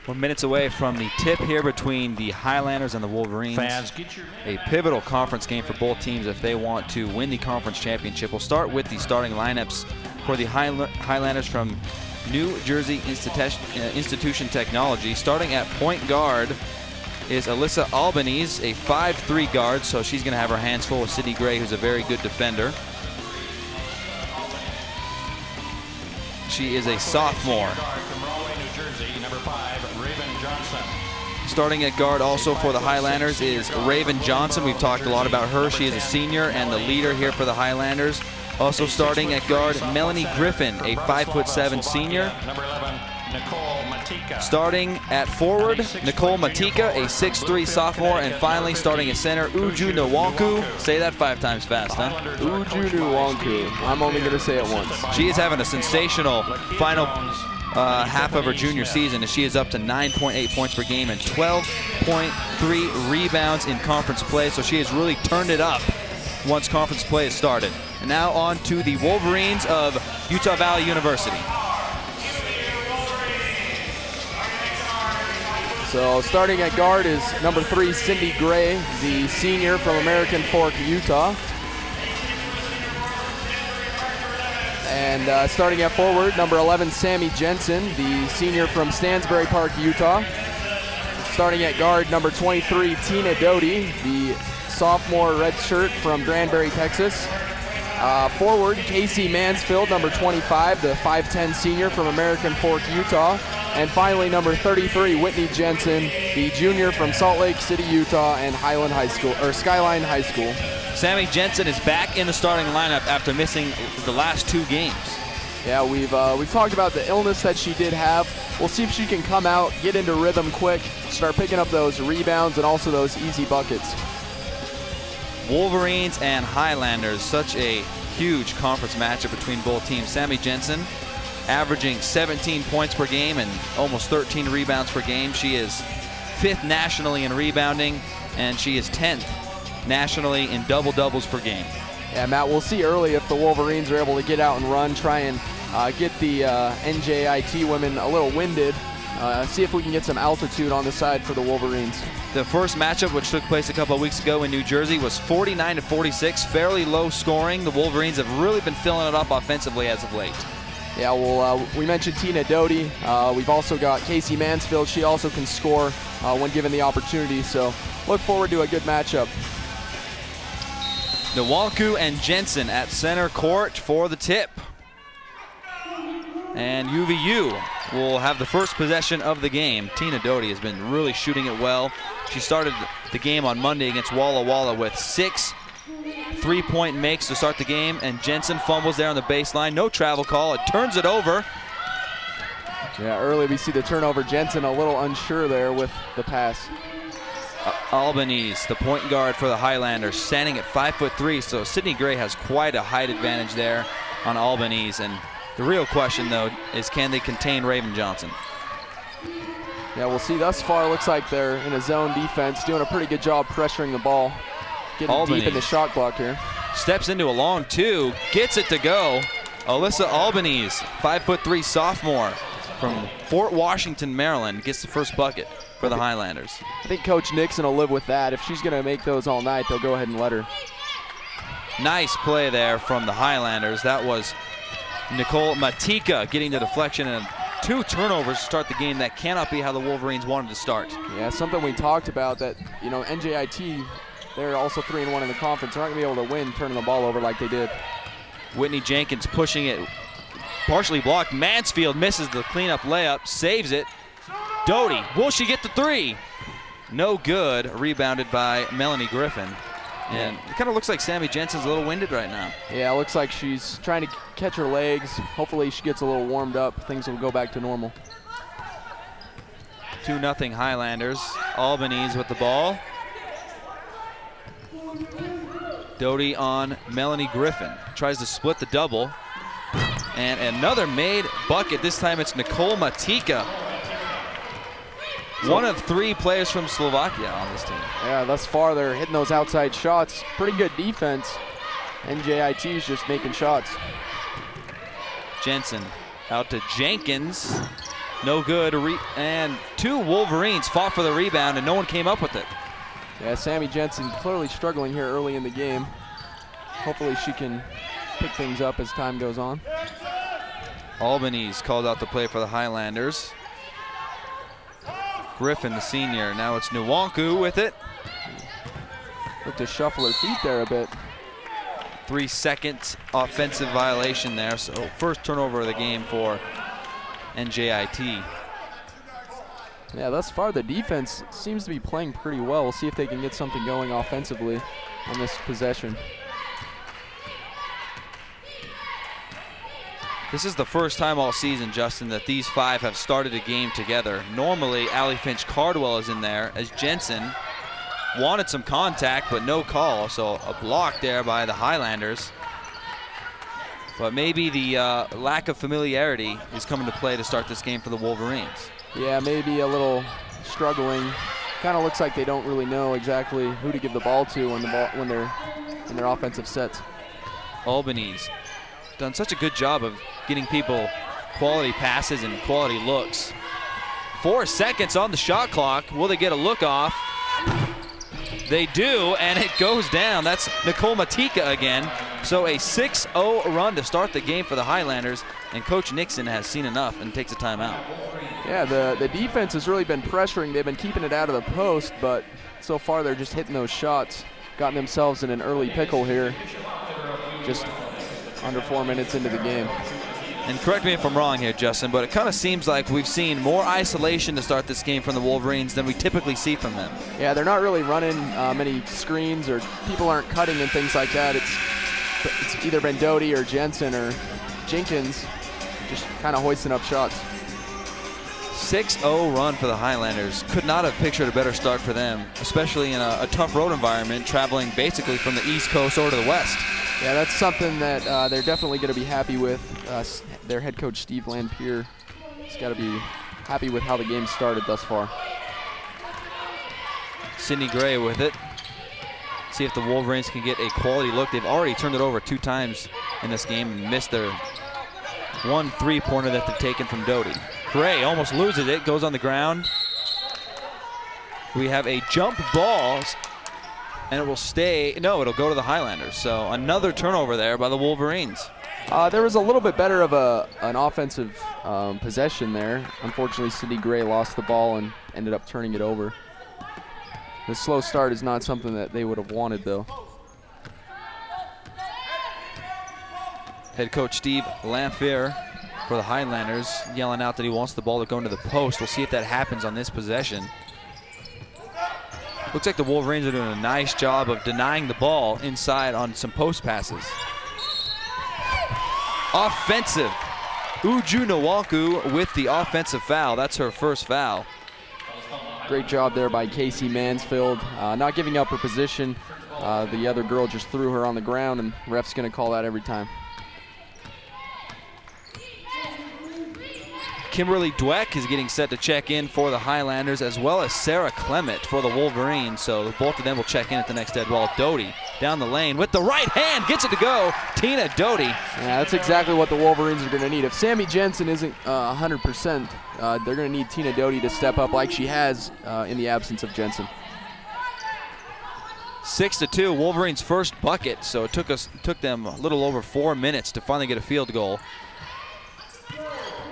We're minutes away from the tip here between the Highlanders and the Wolverines. A pivotal conference game for both teams if they want to win the conference championship. We'll start with the starting lineups for the Highlanders from New Jersey Institution Technology. Starting at point guard is Alyssa Albanese, a 5'3" guard, so she's going to have her hands full with Cydne Gray, who's a very good defender. She is a sophomore. Starting at guard also for the Highlanders is Raven Johnson. We've talked a lot about her. She is a senior and the leader here for the Highlanders. Also starting at guard, Melanie Griffin, a 5'7" senior. Starting at forward, Nicole Matika, a 6'3" sophomore. And finally, starting at center, Uju Nwanku. Say that 5 times fast, huh? Uju Nwanku. I'm only going to say it once. She is having a sensational final half of her junior season, as she is up to 9.8 points per game and 12.3 rebounds in conference play. So she has really turned it up once conference play has started. And now on to the Wolverines of Utah Valley University. So starting at guard is number 3, Cydne Gray, the senior from American Fork, Utah. And starting at forward, number 11, Sammy Jensen, the senior from Stansbury Park, Utah. Starting at guard, number 23, Tina Doty, the sophomore redshirt from Granbury, Texas. Forward, Casey Mansfield, number 25, the 5'10" senior from American Fork, Utah. And finally, number 33, Whitney Jensen, the junior from Salt Lake City, Utah, and Highland High School, or Skyline High School. Sammy Jensen is back in the starting lineup after missing the last 2 games. Yeah, we've talked about the illness that she did have. We'll see if she can come out, get into rhythm quick, start picking up those rebounds and also those easy buckets. Wolverines and Highlanders, such a huge conference matchup between both teams. Sammy Jensen averaging 17 points per game and almost 13 rebounds per game. She is 5th nationally in rebounding, and she is 10th nationally in double-doubles per game. Yeah, Matt, we'll see early if the Wolverines are able to get out and run, try and get the NJIT women a little winded, see if we can get some altitude on the side for the Wolverines. The first matchup, which took place a couple of weeks ago in New Jersey, was 49-46, fairly low scoring. The Wolverines have really been filling it up offensively as of late. Yeah, well, we mentioned Tina Doty. We've also got Casey Mansfield. She also can score when given the opportunity, so look forward to a good matchup. Nwanku and Jensen at center court for the tip. And UVU will have the first possession of the game. Tina Doty has been really shooting it well. She started the game on Monday against Walla Walla with 6 3-point makes to start the game, and Jensen fumbles there on the baseline. No travel call. It turns it over. Yeah, early we see the turnover. Jensen a little unsure there with the pass. Albanese, the point guard for the Highlanders, standing at 5'3", so Cydne Gray has quite a height advantage there on Albanese. And the real question, though, is can they contain Raven Johnson? Yeah, we'll see. Thus far, looks like they're in a zone defense, doing a pretty good job pressuring the ball. Getting Albanese deep in the shot clock here. Steps into a long 2, gets it to go. Alyssa Albanese, 5'3" sophomore from Fort Washington, Maryland, gets the first bucket for the Highlanders. I think Coach Nixon will live with that. If she's going to make those all night, they'll go ahead and let her. Nice play there from the Highlanders. That was Nicole Matika getting the deflection and 2 turnovers to start the game. That cannot be how the Wolverines wanted to start. Yeah, something we talked about, that, you know, NJIT, they're also 3-1 in the conference. They're not going to be able to win turning the ball over like they did. Whitney Jenkins pushing it, partially blocked. Mansfield misses the cleanup layup, saves it. Doty, will she get the 3? No good. Rebounded by Melanie Griffin. And it kind of looks like Sammy Jensen's a little winded right now. Yeah, it looks like she's trying to catch her legs. Hopefully she gets a little warmed up. Things will go back to normal. 2-0 Highlanders. Albanese with the ball. Doty on Melanie Griffin. Tries to split the double. And another made bucket. This time it's Nicole Matika. One of 3 players from Slovakia on this team. Yeah, thus far they're hitting those outside shots. Pretty good defense. NJIT is just making shots. Jensen out to Jenkins. No good. And two Wolverines fought for the rebound, and no one came up with it. Yeah, Sammy Jensen clearly struggling here early in the game. Hopefully she can pick things up as time goes on. Albany's called out to play for the Highlanders. Griffin, the senior. Now it's Nwanku with it. Look to shuffle her feet there a bit. 3 seconds offensive violation there. So first turnover of the game for NJIT. Yeah, thus far the defense seems to be playing pretty well. We'll see if they can get something going offensively on this possession. This is the first time all season, Justin, that these five have started a game together. Normally, Allie Finch Cardwell is in there as Jensen wanted some contact, but no call. So a block there by the Highlanders. But maybe the lack of familiarity is coming to play to start this game for the Wolverines. Yeah, maybe a little struggling. Kind of looks like they don't really know exactly who to give the ball to when they're in their offensive sets. Albany's done such a good job of getting people quality passes and quality looks. 4 seconds on the shot clock. Will they get a look off? They do, and it goes down. That's Nicole Matika again. So a 6-0 run to start the game for the Highlanders, and Coach Nixon has seen enough and takes a timeout. Yeah, the defense has really been pressuring. They've been keeping it out of the post, but so far they're just hitting those shots, gotten themselves in an early pickle here, just under 4 minutes into the game. And correct me if I'm wrong here, Justin, but it kind of seems like we've seen more isolation to start this game from the Wolverines than we typically see from them. Yeah, they're not really running many screens, or people aren't cutting and things like that. It's either been Doty or Jensen or Jenkins just kind of hoisting up shots. 6-0 run for the Highlanders. Could not have pictured a better start for them, especially in a tough road environment, traveling basically from the East Coast over to the West. Yeah, that's something that they're definitely going to be happy with. Their head coach, Steve Lampier, has got to be happy with how the game started thus far. Cydne Gray with it. See if the Wolverines can get a quality look. They've already turned it over 2 times in this game and missed their 1 3-pointer that they've taken from Doty. Gray almost loses it, goes on the ground. We have a jump ball, and it will stay. No, it'll go to the Highlanders. So another turnover there by the Wolverines. There was a little bit better of an offensive possession there. Unfortunately, Cydne Gray lost the ball and ended up turning it over. The slow start is not something that they would have wanted, though. Head coach Steve Lampier for the Highlanders yelling out that he wants the ball to go into the post. We'll see if that happens on this possession. Looks like the Wolverines are doing a nice job of denying the ball inside on some post passes. Offensive. Uju Nwanku with the offensive foul. That's her first foul. Great job there by Casey Mansfield. Not giving up her position. The other girl just threw her on the ground, and ref's going to call that every time. Kimberly Dweck is getting set to check in for the Highlanders, as well as Sarah Clement for the Wolverines. So both of them will check in at the next dead ball. Doty down the lane with the right hand, gets it to go. Tina Doty. Yeah, that's exactly what the Wolverines are going to need. If Sammy Jensen isn't 100%, they're going to need Tina Doty to step up like she has in the absence of Jensen. 6-2, Wolverines' first bucket. So it took them a little over 4 minutes to finally get a field goal.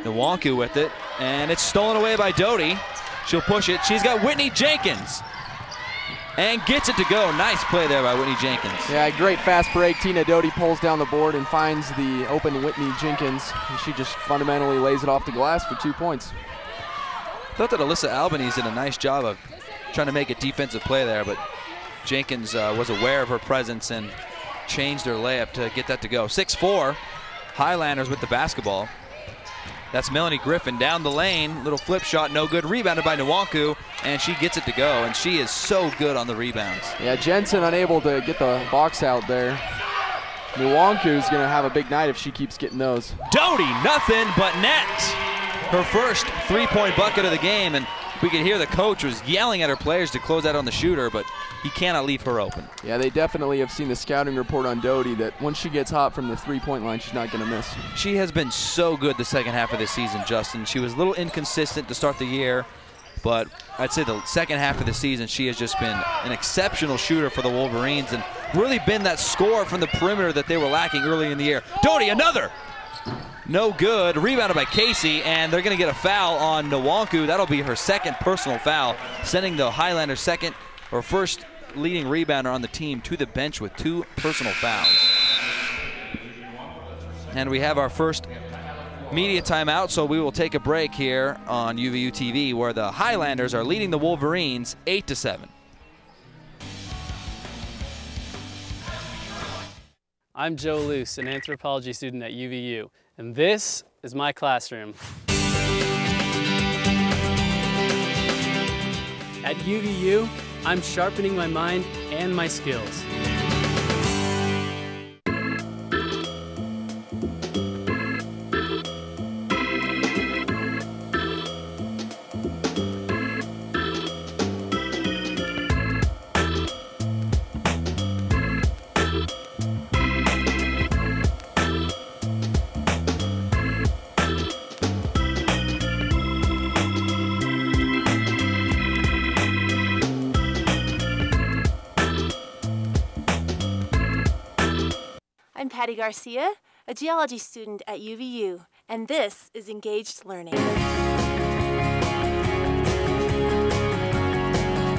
Nwanku with it, and it's stolen away by Doty. She'll push it. She's got Whitney Jenkins, and gets it to go. Nice play there by Whitney Jenkins. Yeah, great fast break. Tina Doty pulls down the board and finds the open Whitney Jenkins. And she just fundamentally lays it off the glass for 2 points. I thought that Alyssa Albanese did a nice job of trying to make a defensive play there, but Jenkins was aware of her presence and changed her layup to get that to go. 6-4, Highlanders with the basketball. That's Melanie Griffin down the lane. Little flip shot, no good. Rebounded by Nwanku, and she gets it to go, and she is so good on the rebounds. Yeah, Jensen unable to get the box out there. Nwanku's going to have a big night if she keeps getting those. Doty, nothing but net. Her first 3-point bucket of the game, and we could hear the coach was yelling at her players to close out on the shooter, but He cannot leave her open. Yeah, they definitely have seen the scouting report on Doty that once she gets hot from the three-point line, she's not going to miss. She has been so good the second half of this season, Justin. She was a little inconsistent to start the year, but I'd say the second half of the season, she has just been an exceptional shooter for the Wolverines and really been that scorer from the perimeter that they were lacking early in the year. Doty, another! No good. Rebounded by Casey, and they're going to get a foul on Nwanku. That'll be her second personal foul, sending the Highlanders first leading rebounder on the team to the bench with 2 personal fouls. And we have our first media timeout, so we will take a break here on UVU-TV, where the Highlanders are leading the Wolverines 8-7. I'm Joe Luce, an anthropology student at UVU, and this is my classroom. At UVU, I'm sharpening my mind and my skills. I'm Patty Garcia, a geology student at UVU, and this is Engaged Learning.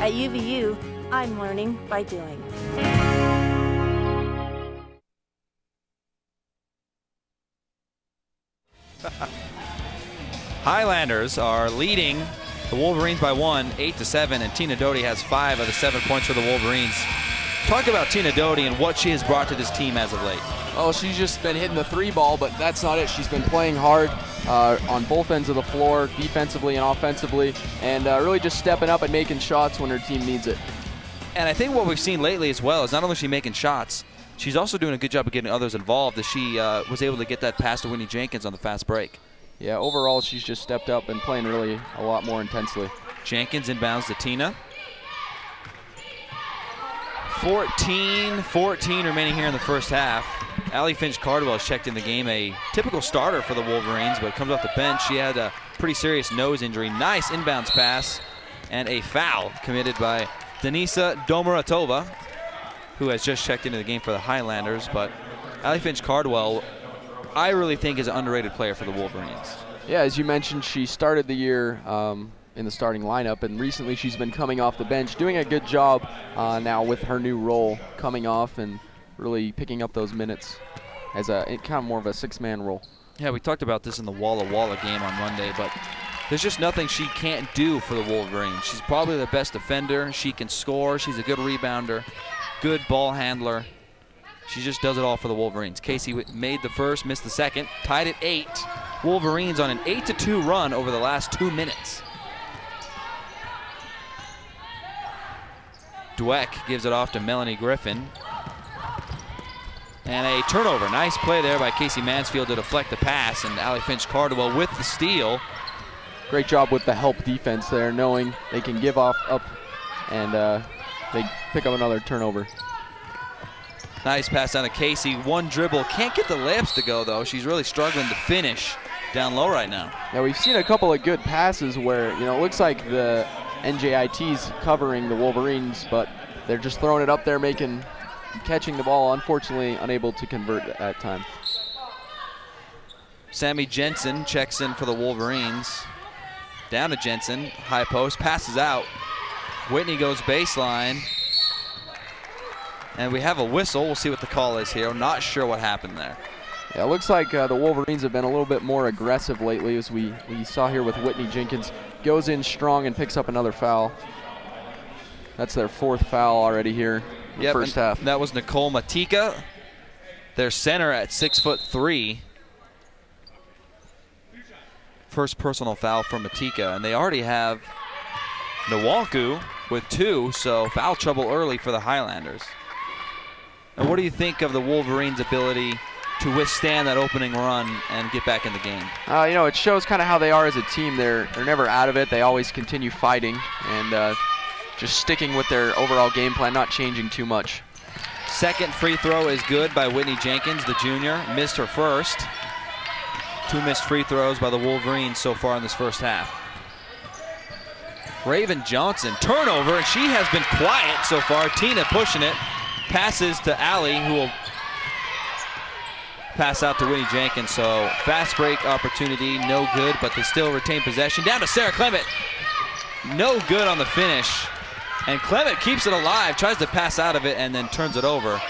At UVU, I'm learning by doing. Highlanders are leading the Wolverines by 1, 8-7, and Tina Doty has 5 of the 7 points for the Wolverines. Talk about Tina Doty and what she has brought to this team as of late. Well, she's just been hitting the 3 ball, but that's not it. She's been playing hard on both ends of the floor, defensively and offensively, and really just stepping up and making shots when her team needs it. And I think what we've seen lately as well is not only is she making shots, she's also doing a good job of getting others involved, as she was able to get that pass to Whitney Jenkins on the fast break. Yeah, overall she's just stepped up and playing really a lot more intensely. Jenkins inbounds to Tina. 14 remaining here in the first half. Allie Finch-Cardwell has checked in the game, a typical starter for the Wolverines, but comes off the bench. She had a pretty serious nose injury. Nice inbounds pass and a foul committed by Denisa Domoratova, who has just checked into the game for the Highlanders. But Allie Finch-Cardwell, I really think, is an underrated player for the Wolverines. Yeah, as you mentioned, she started the year in the starting lineup, and recently she's been coming off the bench, doing a good job now with her new role, coming off and really picking up those minutes as kind of more of a 6-man role. Yeah, we talked about this in the Walla Walla game on Monday, but there's just nothing she can't do for the Wolverines. She's probably the best defender. She can score. She's a good rebounder, good ball handler. She just does it all for the Wolverines. Casey made the first, missed the second, tied at 8. Wolverines on an 8-2 run over the last 2 minutes. Dweck gives it off to Melanie Griffin. And a turnover. Nice play there by Casey Mansfield to deflect the pass, and Allie Finch-Cardwell with the steal. Great job with the help defense there, knowing they can give up and they pick up another turnover. Nice pass down to Casey. One dribble. Can't get the layups to go, though. She's really struggling to finish down low right now. Yeah, we've seen a couple of good passes where, it looks like the NJIT's covering the Wolverines, but they're just throwing it up there, catching the ball, unfortunately unable to convert at that time. Sammy Jensen checks in for the Wolverines. Down to Jensen, high post, passes out. Whitney goes baseline. And we have a whistle. We'll see what the call is here. I'm not sure what happened there. Yeah, it looks like the Wolverines have been a little bit more aggressive lately, as we saw here with Whitney Jenkins. Goes in strong and picks up another foul. That's their 4th foul already here in the first half. That was Nicole Matika, their center at 6'3". First personal foul from Matika, and they already have Nwanku with 2, so foul trouble early for the Highlanders. And what do you think of the Wolverines' ability to withstand that opening run and get back in the game? It shows kind of how they are as a team. They're never out of it. They always continue fighting, and just sticking with their overall game plan, not changing too much. Second free throw is good by Whitney Jenkins, the junior. Missed her first. 2 missed free throws by the Wolverines so far in this first half. Raven Johnson, turnover, and she has been quiet so far. Tina pushing it. Passes to Allie, who will pass out to Whitney Jenkins. So fast break opportunity, no good, but they still retain possession. Down to Sarah Clement. No good on the finish. And Clement keeps it alive, tries to pass out of it, and then turns it over.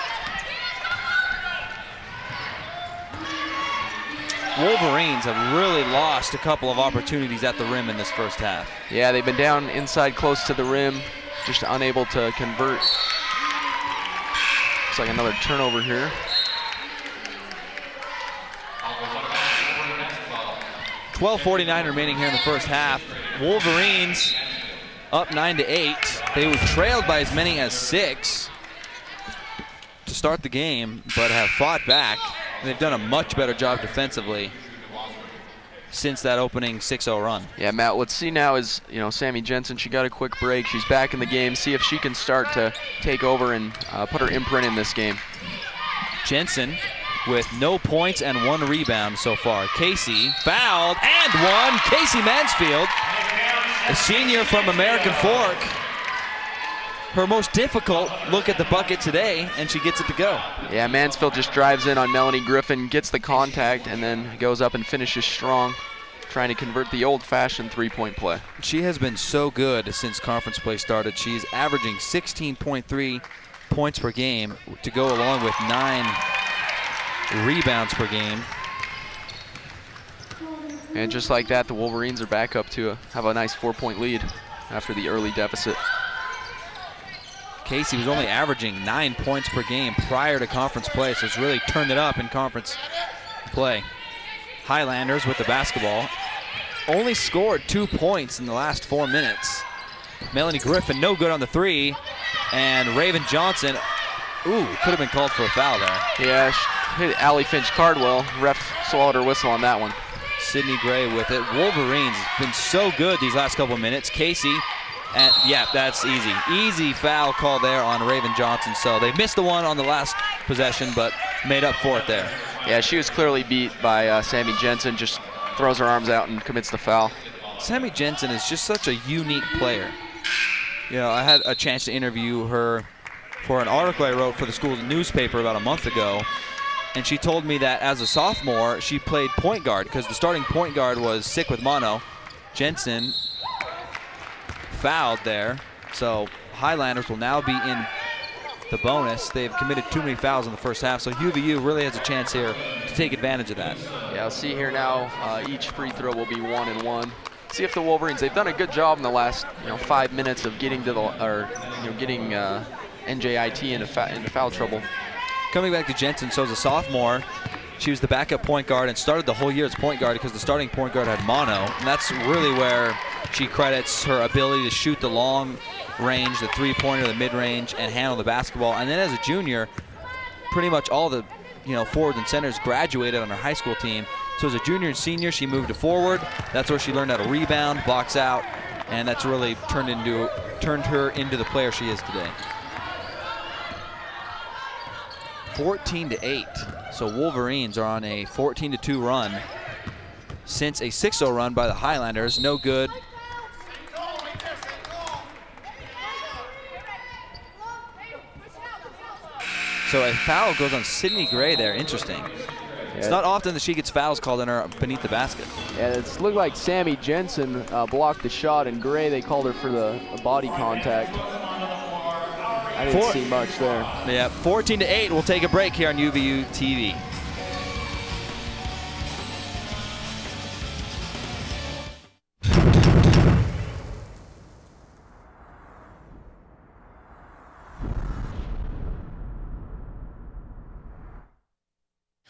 Wolverines have really lost a couple of opportunities at the rim in this first half. Yeah, they've been down inside close to the rim, just unable to convert. Looks like another turnover here. $12:49 remaining here in the first half. Wolverines up 9-8. They were trailed by as many as 6 to start the game, but have fought back. And they've done a much better job defensively since that opening 6-0 run. Yeah, Matt, let's see now is, Sammy Jensen, she got a quick break. She's back in the game. See if she can start to take over and put her imprint in this game. Jensen with no points and 1 rebound so far. Casey fouled and 1. Casey Mansfield, a senior from American Fork. Her most difficult look at the bucket today, and she gets it to go. Yeah, Mansfield just drives in on Melanie Griffin, gets the contact, and then goes up and finishes strong, trying to convert the old-fashioned three-point play. She has been so good since conference play started. She's averaging 16.3 points per game to go along with 9 rebounds per game. And just like that, the Wolverines are back up to have a nice 4-point lead after the early deficit. Casey was only averaging 9 points per game prior to conference play, so it's really turned it up in conference play. Highlanders with the basketball. Only scored 2 points in the last 4 minutes. Melanie Griffin, no good on the 3. And Raven Johnson, ooh, could have been called for a foul there. Yeah, hit Allie Finch-Cardwell. Ref swallowed her whistle on that one. Cydne Gray with it. Wolverines been so good these last couple of minutes. Casey, and yeah, that's easy. Easy foul call there on Raven Johnson. So they missed the one on the last possession, but made up for it there. Yeah, she was clearly beat by Sammy Jensen. Just throws her arms out and commits the foul. Sammy Jensen is just such a unique player. I had a chance to interview her for an article I wrote for the school's newspaper about a month ago. And she told me that as a sophomore, she played point guard because the starting point guard was sick with mono. Jensen fouled there, so Highlanders will now be in the bonus. They've committed too many fouls in the first half, so UVU really has a chance here to take advantage of that. Yeah, I'll see here now, each free throw will be 1 and 1. See if the Wolverines, they've done a good job in the last 5 minutes of getting to the, getting NJIT into foul trouble. Coming back to Jensen, so as a sophomore, she was the backup point guard and started the whole year as point guard because the starting point guard had mono. And that's really where she credits her ability to shoot the long range, the three-pointer, the mid-range, and handle the basketball. And then as a junior, pretty much all the forwards and centers graduated on her high school team. So as a junior and senior, she moved to forward. That's where she learned how to rebound, box out, and that's really turned her into the player she is today. 14-8. So Wolverines are on a 14-2 run since a 6-0 run by the Highlanders. No good. So a foul goes on Cydne Gray there. Interesting. Yeah. It's not often that she gets fouls called on her beneath the basket. Yeah, it looked like Sammy Jensen blocked the shot, and Gray, they called her for the body contact. I didn't see much there. Yeah, 14-8. We'll take a break here on UVU TV.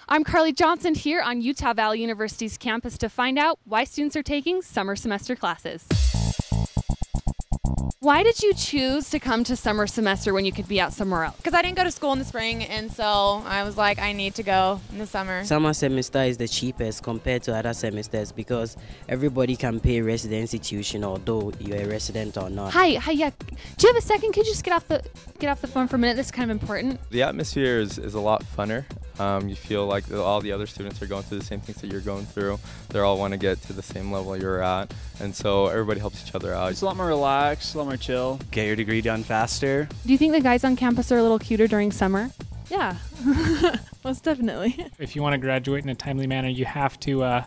I'm Carly Johnson here on Utah Valley University's campus to find out why students are taking summer semester classes. Why did you choose to come to summer semester when you could be out somewhere else? Because I didn't go to school in the spring, and so I was like, I need to go in the summer. Summer semester is the cheapest compared to other semesters because everybody can pay residency tuition, although you're a resident or not. Hi, yeah. Do you have a second? Could you just get off the phone for a minute? This is kind of important. The atmosphere is a lot funner. You feel like all the other students are going through the same things that you're going through. They all want to get to the same level you're at, and so everybody helps each other out. It's a lot more relaxed, a lot more chill. Get your degree done faster. Do you think the guys on campus are a little cuter during summer? Yeah, most definitely. If you want to graduate in a timely manner, you have to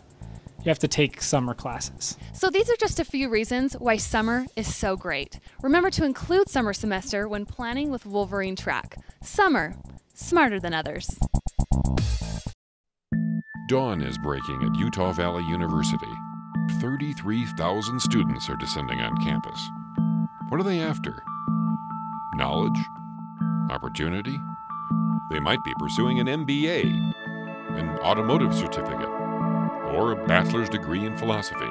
take summer classes. So these are just a few reasons why summer is so great. Remember to include summer semester when planning with Wolverine track. Summer, smarter than others. Dawn is breaking at Utah Valley University. 33,000 students are descending on campus. What are they after? Knowledge? Opportunity? They might be pursuing an MBA, an automotive certificate, or a bachelor's degree in philosophy.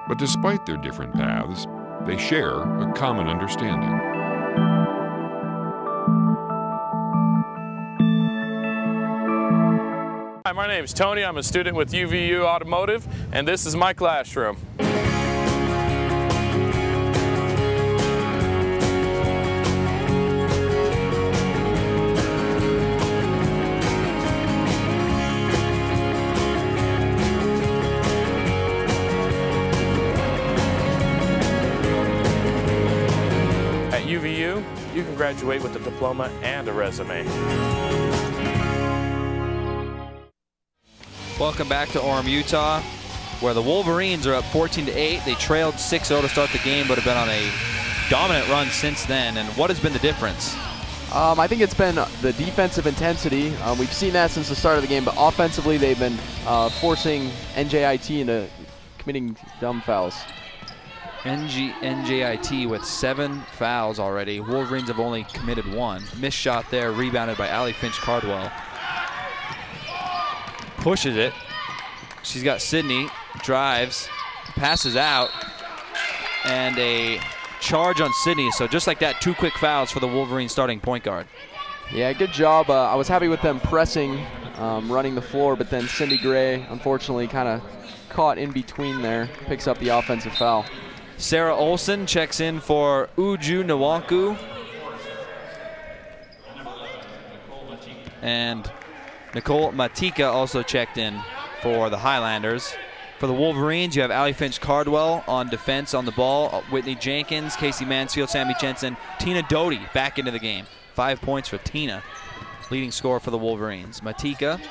But despite their different paths, they share a common understanding. Hi, my name is Tony. I'm a student with UVU Automotive, and this is my classroom. At UVU, you can graduate with a diploma and a resume. Welcome back to Orem, Utah, where the Wolverines are up 14-8. They trailed 6-0 to start the game, but have been on a dominant run since then. And what has been the difference? I think it's been the defensive intensity. We've seen that since the start of the game, but offensively they've been forcing NJIT into committing dumb fouls. NJIT with 7 fouls already. Wolverines have only committed 1. Missed shot there, rebounded by Allie Finch-Cardwell. Pushes it. She's got Cydne, drives, passes out, and a charge on Cydne. So just like that, 2 quick fouls for the Wolverines starting point guard. Yeah, good job. I was happy with them pressing, running the floor, but then Cydne Gray, unfortunately, kind of caught in between there, picks up the offensive foul. Sarah Olsen checks in for uvu.edu. And Nicole Matika also checked in for the Highlanders. For the Wolverines, you have Allie Finch-Cardwell on defense on the ball. Whitney Jenkins, Casey Mansfield, Sammy Jensen, Tina Doty back into the game. 5 points for Tina, leading scorer for the Wolverines. Matika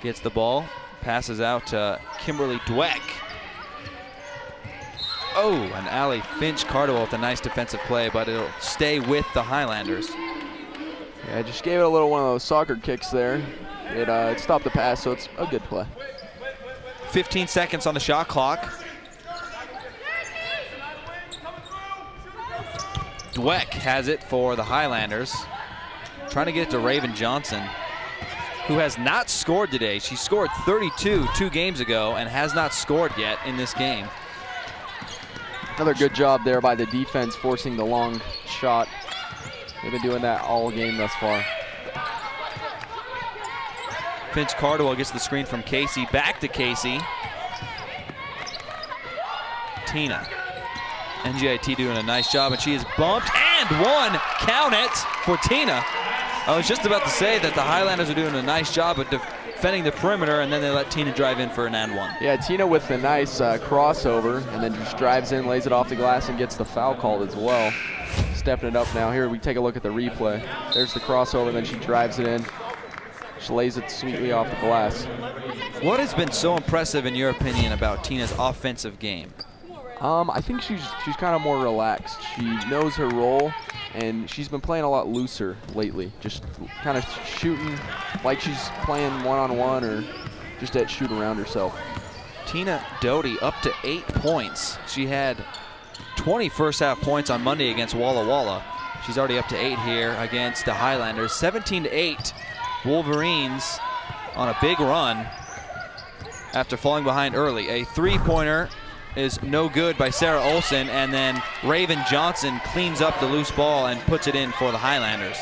gets the ball, passes out to Kimberly Dweck. Oh, and Allie Finch-Cardwell with a nice defensive play, but it'll stay with the Highlanders. Yeah, just gave it a little one of those soccer kicks there. It stopped the pass, so it's a good play. 15 seconds on the shot clock. Dweck has it for the Highlanders. Trying to get it to Raven Johnson, who has not scored today. She scored 32 2 games ago and has not scored yet in this game. Another good job there by the defense, forcing the long shot. They've been doing that all game thus far. Finch-Cardwell gets the screen from Casey. Back to Casey. Tina. NJIT doing a nice job, and she is bumped and one. Count it for Tina. I was just about to say that the Highlanders are doing a nice job of defending the perimeter, and then they let Tina drive in for an and one. Yeah, Tina with the nice crossover, and then just drives in, lays it off the glass, and gets the foul called as well. Stepping it up now. Here we take a look at the replay. There's the crossover, and then she drives it in. She lays it sweetly off the glass. What has been so impressive, in your opinion, about Tina's offensive game? I think she's kind of more relaxed. She knows her role, and she's been playing a lot looser lately. Just kind of shooting like she's playing one-on-one or just at shoot around herself. Tina Doty up to 8 points. She had 20 first half points on Monday against Walla Walla. She's already up to 8 here against the Highlanders. 17-8. Wolverines on a big run after falling behind early. A 3-pointer is no good by Sarah Olson, and then Raven Johnson cleans up the loose ball and puts it in for the Highlanders.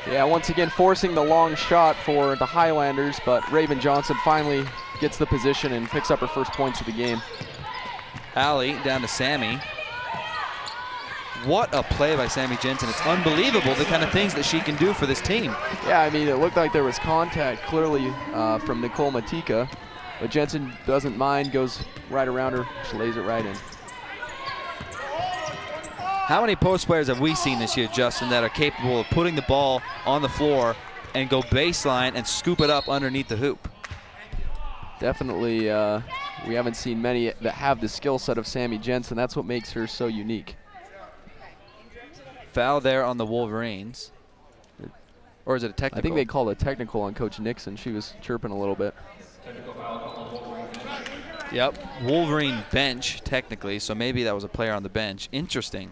Yeah, once again forcing the long shot for the Highlanders, but Raven Johnson finally gets the position and picks up her first points of the game. Allie down to Sammy. What a play by Sammy Jensen. It's unbelievable the kind of things that she can do for this team. Yeah, I mean, it looked like there was contact clearly from Nicole Matika, but Jensen doesn't mind, goes right around her, she lays it right in. How many post players have we seen this year, Justin, that are capable of putting the ball on the floor and go baseline and scoop it up underneath the hoop? Definitely, we haven't seen many that have the skill set of Sammy Jensen. That's what makes her so unique. Foul there on the Wolverines. Or is it a technical? I think they called a technical on Coach Nixon. She was chirping a little bit. Yep, Wolverine bench technically, so maybe that was a player on the bench. Interesting.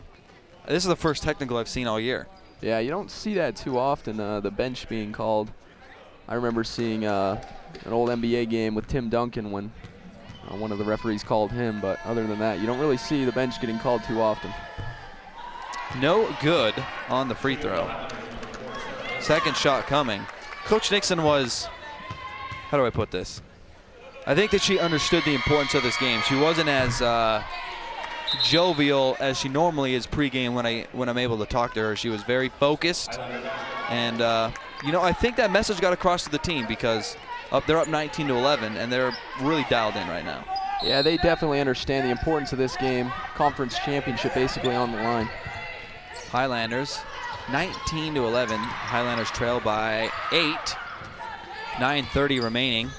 This is the first technical I've seen all year. Yeah, you don't see that too often, the bench being called. I remember seeing an old NBA game with Tim Duncan when one of the referees called him, but other than that, you don't really see the bench getting called too often. No good on the free throw. Second shot coming. Coach Nixon was, how do I put this? I think that she understood the importance of this game. She wasn't as jovial as she normally is pregame when I'm able to talk to her. She was very focused, and you know, I think that message got across to the team because they're up 19-11 and they're really dialed in right now. Yeah, they definitely understand the importance of this game. Conference championship basically on the line. Highlanders 19-11. Highlanders trail by 8. 9:30 remaining.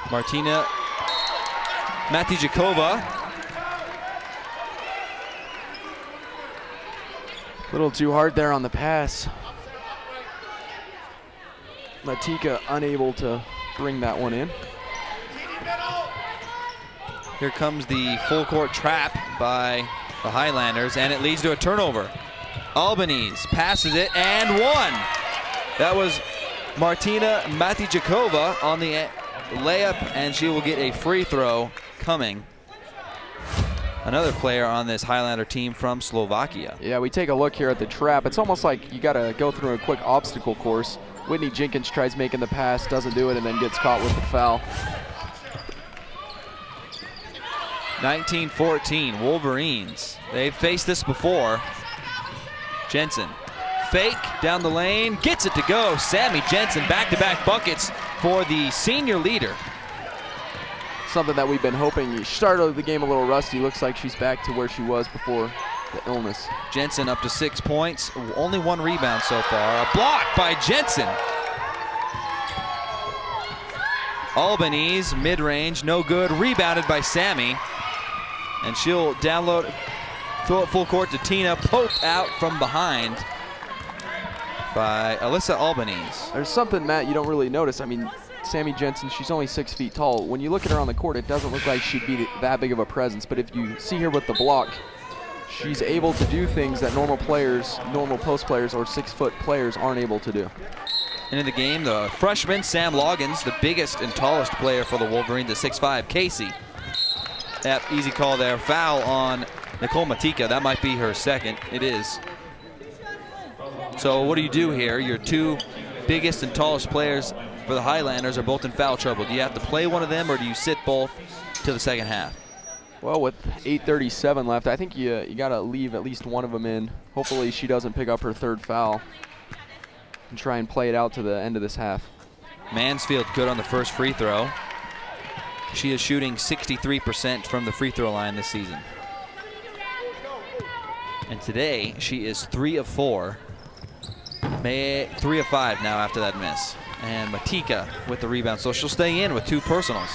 Martina Matijakova. A little too hard there on the pass. Matika unable to bring that one in. Here comes the full court trap by the Highlanders, and it leads to a turnover. Albanese passes it and one. That was Martina Matijakova on the layup, and she will get a free throw coming. Another player on this Highlander team from Slovakia. Yeah, we take a look here at the trap. It's almost like you got to go through a quick obstacle course. Whitney Jenkins tries making the pass, doesn't do it, and then gets caught with the foul. 19-14, Wolverines. They've faced this before. Jensen, fake down the lane, gets it to go. Sammy Jensen, back-to-back buckets for the senior leader. Something that we've been hoping. She started the game a little rusty. Looks like she's back to where she was before the illness. Jensen up to 6 points, only 1 rebound so far. A block by Jensen. Albanese, mid-range, no good. Rebounded by Sammy. And she'll throw it full court to Tina, poked out from behind by Alyssa Albanese. There's something, Matt, you don't really notice. I mean, Sammy Jensen, she's only 6 feet tall. When you look at her on the court, it doesn't look like she'd be that big of a presence. But if you see her with the block, she's able to do things that normal post players or 6-foot players aren't able to do. Into the game, the freshman Sam Loggins, the biggest and tallest player for the Wolverines at 6'5". Casey. Yep, easy call there. Foul on Nicole Matika. That might be her second. It is. So what do you do here? Your 2 biggest and tallest players for the Highlanders are both in foul trouble. Do you have to play one of them, or do you sit both to the second half? Well, with 8:37 left, I think you got to leave at least one of them in. Hopefully she doesn't pick up her 3rd foul and try and play it out to the end of this half. Mansfield good on the first free throw. She is shooting 63% from the free throw line this season. And today she is 3 of 4. 3 of 5 now after that miss. And Matika with the rebound, so she'll stay in with 2 personals.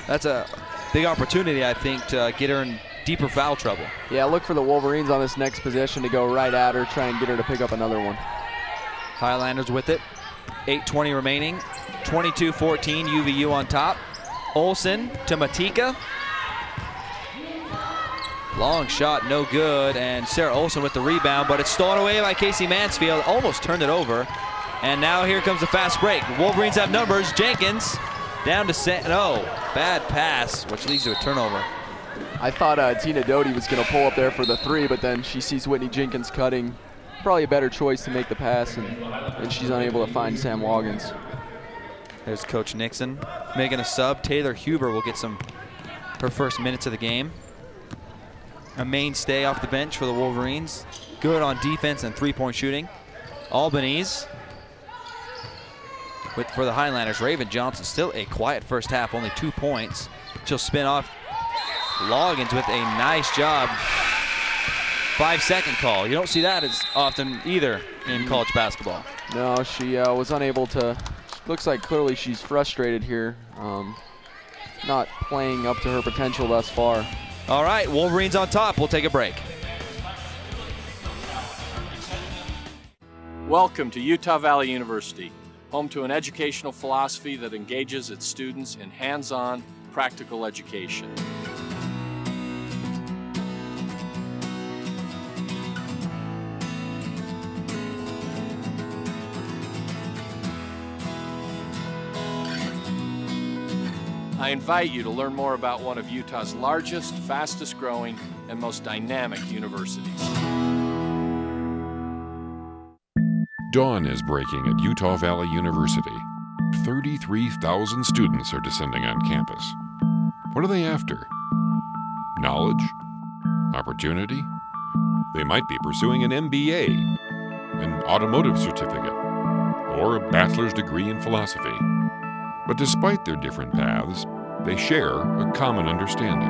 That's a big opportunity, I think, to get her in deeper foul trouble. Yeah, look for the Wolverines on this next possession to go right at her, try and get her to pick up another one. Highlanders with it. 8:20 remaining. 22-14, UVU on top. Olsen to Matika. Long shot, no good, and Sarah Olsen with the rebound, but it's stolen away by Casey Mansfield. Almost turned it over. And now here comes the fast break. The Wolverines have numbers. Jenkins Down to bad pass, which leads to a turnover. I thought Tina Doty was going to pull up there for the 3, but then she sees Whitney Jenkins cutting. Probably a better choice to make the pass, and she's unable to find Sam Loggins. There's Coach Nixon making a sub. Taylor Huber will get her first minutes of the game. A mainstay off the bench for the Wolverines. Good on defense and three-point shooting. Albany's for the Highlanders. Raven Johnson still a quiet first half, only 2 points. She'll spin off Loggins with a nice job. 5-second call. You don't see that as often either in college basketball. No, she was unable to. Looks like clearly she's frustrated here. Not playing up to her potential thus far. All right, Wolverines on top. We'll take a break. Welcome to Utah Valley University, home to an educational philosophy that engages its students in hands-on, practical education. I invite you to learn more about one of Utah's largest, fastest growing, and most dynamic universities. Dawn is breaking at Utah Valley University. 33,000 students are descending on campus. What are they after? Knowledge? Opportunity? They might be pursuing an MBA, an automotive certificate, or a bachelor's degree in philosophy. But despite their different paths, they share a common understanding.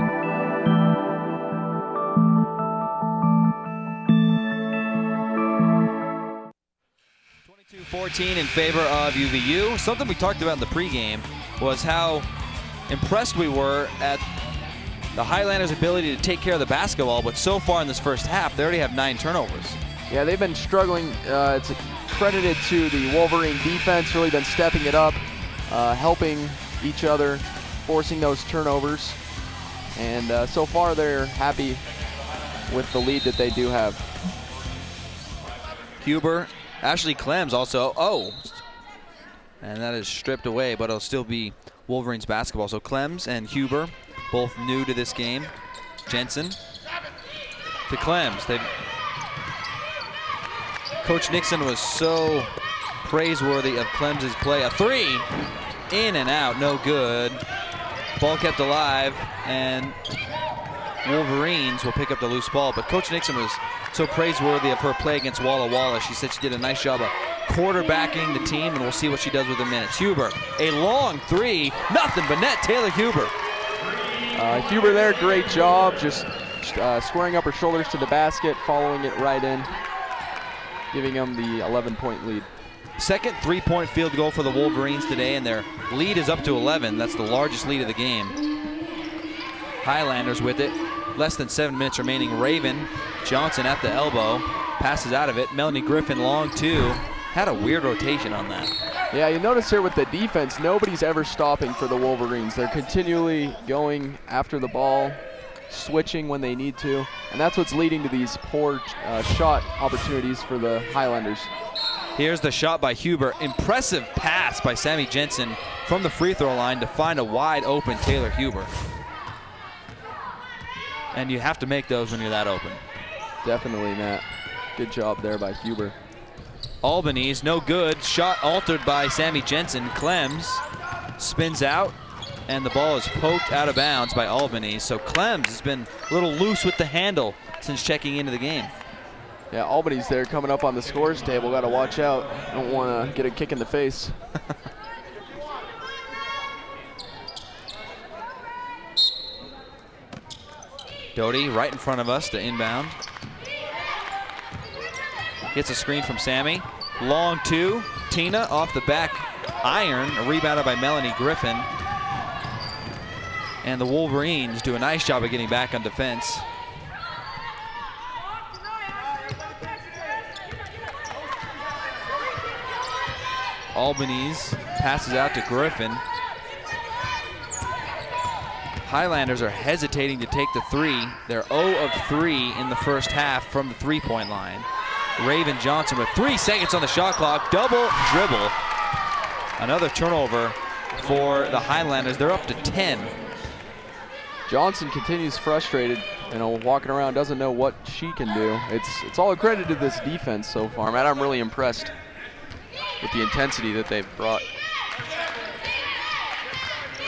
22-14 in favor of UVU. Something we talked about in the pregame was how impressed we were at the Highlanders' ability to take care of the basketball, but so far in this first half, they already have 9 turnovers. Yeah, they've been struggling. It's credited to the Wolverine defense, really been stepping it up. Helping each other, forcing those turnovers, and so far they're happy with the lead that they do have. Huber, Ashley Clems also, and that is stripped away, but it'll still be Wolverines basketball. So Clems and Huber, both new to this game. Jensen to Clems. Coach Nixon was so praiseworthy of Clems's play. A 3, in and out, no good. Ball kept alive, and Wolverines will pick up the loose ball. But Coach Nixon was so praiseworthy of her play against Walla Walla. She said she did a nice job of quarterbacking the team, and we'll see what she does with the minutes. Huber, a long 3, nothing but net. Taylor Huber. Huber there, great job, just squaring up her shoulders to the basket, following it right in, giving them the 11-point lead. Second 3-point field goal for the Wolverines today, and their lead is up to 11. That's the largest lead of the game. Highlanders with it. Less than 7 minutes remaining. Raven Johnson at the elbow. Passes out of it. Melanie Griffin, long 2. Had a weird rotation on that. Yeah, you notice here with the defense, nobody's ever stopping for the Wolverines. They're continually going after the ball, switching when they need to, and that's what's leading to these poor shot opportunities for the Highlanders. Here's the shot by Huber. Impressive pass by Sammy Jensen from the free throw line to find a wide open Taylor Huber. And you have to make those when you're that open. Definitely, Matt. Good job there by Huber. Albany's no good. Shot altered by Sammy Jensen. Clems spins out, and the ball is poked out of bounds by Albany. So Clems has been a little loose with the handle since checking into the game. Yeah, Albany's there coming up on the scores table. Got to watch out. Don't want to get a kick in the face. Doty right in front of us to inbound. Gets a screen from Sammy. Long 2. Tina off the back iron. Rebounded by Melanie Griffin. And the Wolverines do a nice job of getting back on defense. Albany's passes out to Griffin. Highlanders are hesitating to take the 3. They're 0 of 3 in the first half from the 3-point line. Raven Johnson with 3 seconds on the shot clock. Double dribble. Another turnover for the Highlanders. They're up to 10. Johnson continues frustrated, walking around, doesn't know what she can do. It's all a credit to this defense so far. Man, I'm really impressed with the intensity that they've brought.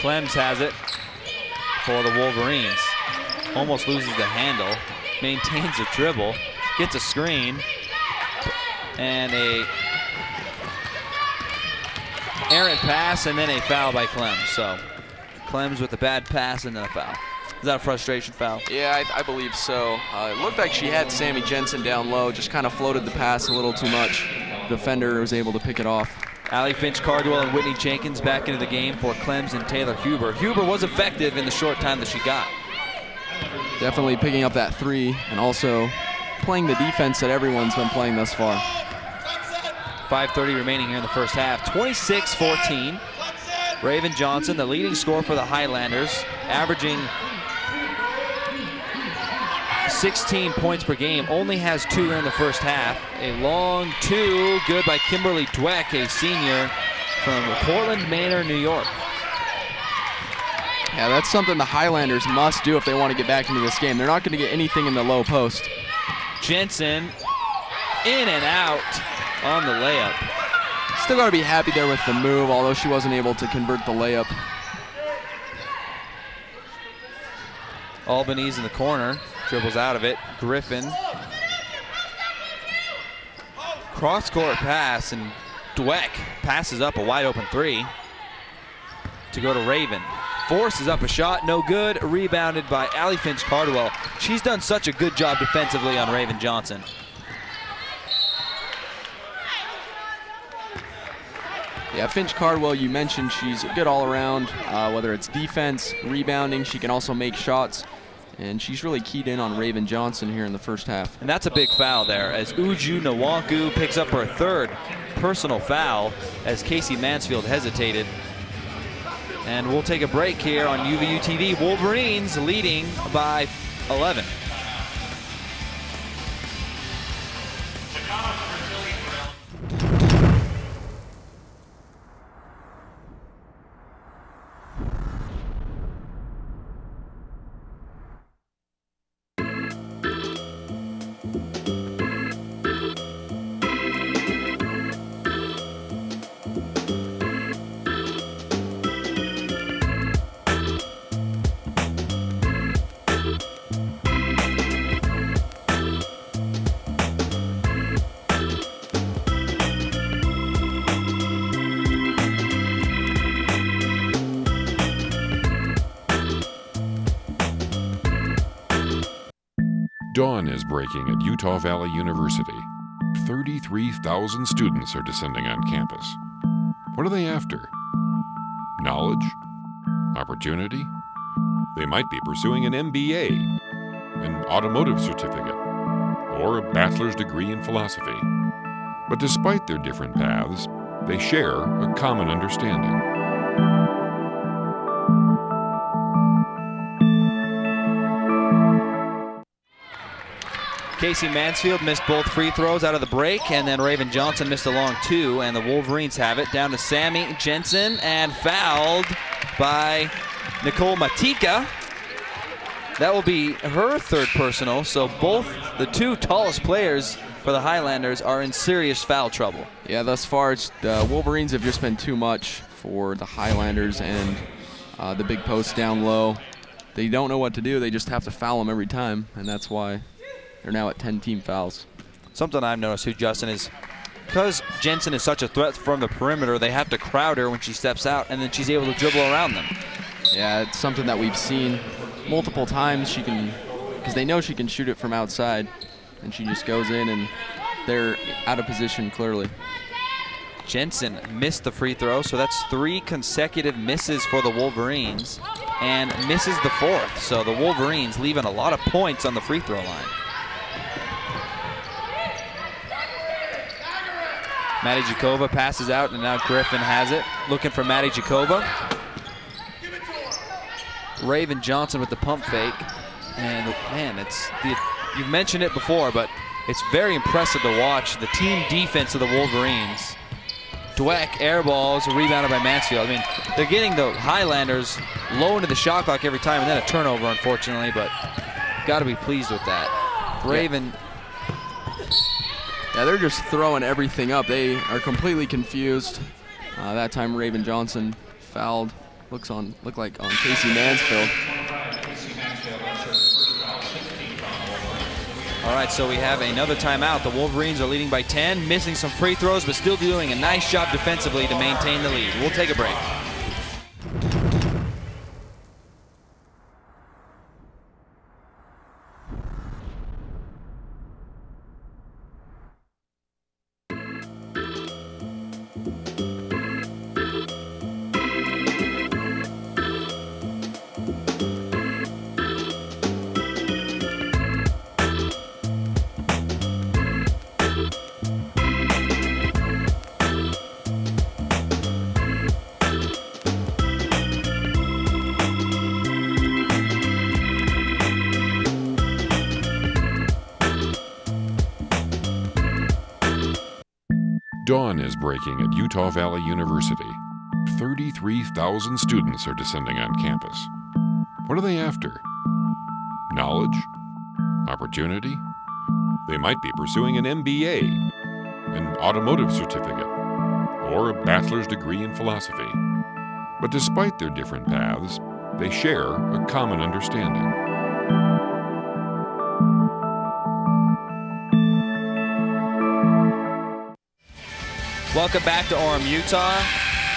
Clems has it for the Wolverines. Almost loses the handle, maintains a dribble, gets a screen, and a errant pass, and then a foul by Clems. So Clems with a bad pass and then a foul. Is that a frustration foul? Yeah, I believe so. It looked like she had Sammy Jensen down low, just kind of floated the pass a little too much. The defender was able to pick it off. Allie Finch-Cardwell and Whitney Jenkins back into the game for Clems and Taylor Huber. Huber was effective in the short time that she got. Definitely picking up that three and also playing the defense that everyone's been playing thus far. 5:30 remaining here in the first half. 26-14. Raven Johnson, the leading scorer for the Highlanders, averaging 16 points per game, only has 2 here in the first half. A long 2, good by Kimberly Dweck, a senior from Portland Manor, New York. Yeah, that's something the Highlanders must do if they want to get back into this game. They're not going to get anything in the low post. Jensen in and out on the layup. Still got to be happy there with the move, although she wasn't able to convert the layup. Albanese in the corner, dribbles out of it. Griffin. Cross-court pass, and Dweck passes up a wide-open 3 to go to Raven. Forces up a shot, no good. Rebounded by Allie Finch-Cardwell. She's done such a good job defensively on Raven Johnson. Yeah, Finch-Cardwell, you mentioned she's good all around, whether it's defense, rebounding, she can also make shots. And she's really keyed in on Raven Johnson here in the first half. And that's a big foul there as Uju Nwanku picks up her 3rd personal foul as Casey Mansfield hesitated. And we'll take a break here on UVU TV. Wolverines leading by 11. Dawn is breaking at Utah Valley University. 33,000 students are descending on campus. What are they after? Knowledge? Opportunity? They might be pursuing an MBA, an automotive certificate, or a bachelor's degree in philosophy. But despite their different paths, they share a common understanding. Casey Mansfield missed both free throws out of the break, and then Raven Johnson missed a long 2, and the Wolverines have it. Down to Sammy Jensen, and fouled by Nicole Matika. That will be her 3rd personal, so both the 2 tallest players for the Highlanders are in serious foul trouble. Yeah, thus far, the Wolverines have just been too much for the Highlanders, and the big post down low. They don't know what to do. They just have to foul them every time, and that's why they're now at 10 team fouls. Something I've noticed too, Justin, is because Jensen is such a threat from the perimeter, they have to crowd her when she steps out, and then she's able to dribble around them. Yeah, it's something that we've seen multiple times. She can, because they know she can shoot it from outside, and she just goes in, and they're out of position clearly. Jensen missed the free throw, so that's 3 consecutive misses for the Wolverines, and misses the 4th. So the Wolverines leaving a lot of points on the free throw line. Maddie Jakova passes out, and now Griffin has it. Looking for Maddie Jakova. Raven Johnson with the pump fake. And man, you've mentioned it before, but it's very impressive to watch the team defense of the Wolverines. Dweck air balls, rebounded by Mansfield. I mean, they're getting the Highlanders low into the shot clock every time, and then a turnover, unfortunately, but got to be pleased with that. Raven. Yeah, they're just throwing everything up. They are completely confused. That time Raven Johnson fouled. Looked like on Casey Mansfield. All right, so we have another timeout. The Wolverines are leading by 10, missing some free throws, but still doing a nice job defensively to maintain the lead. We'll take a break. Dawn is breaking at Utah Valley University. 33,000 students are descending on campus. What are they after? Knowledge? Opportunity? They might be pursuing an MBA, an automotive certificate, or a bachelor's degree in philosophy. But despite their different paths, they share a common understanding. Welcome back to Orem, Utah,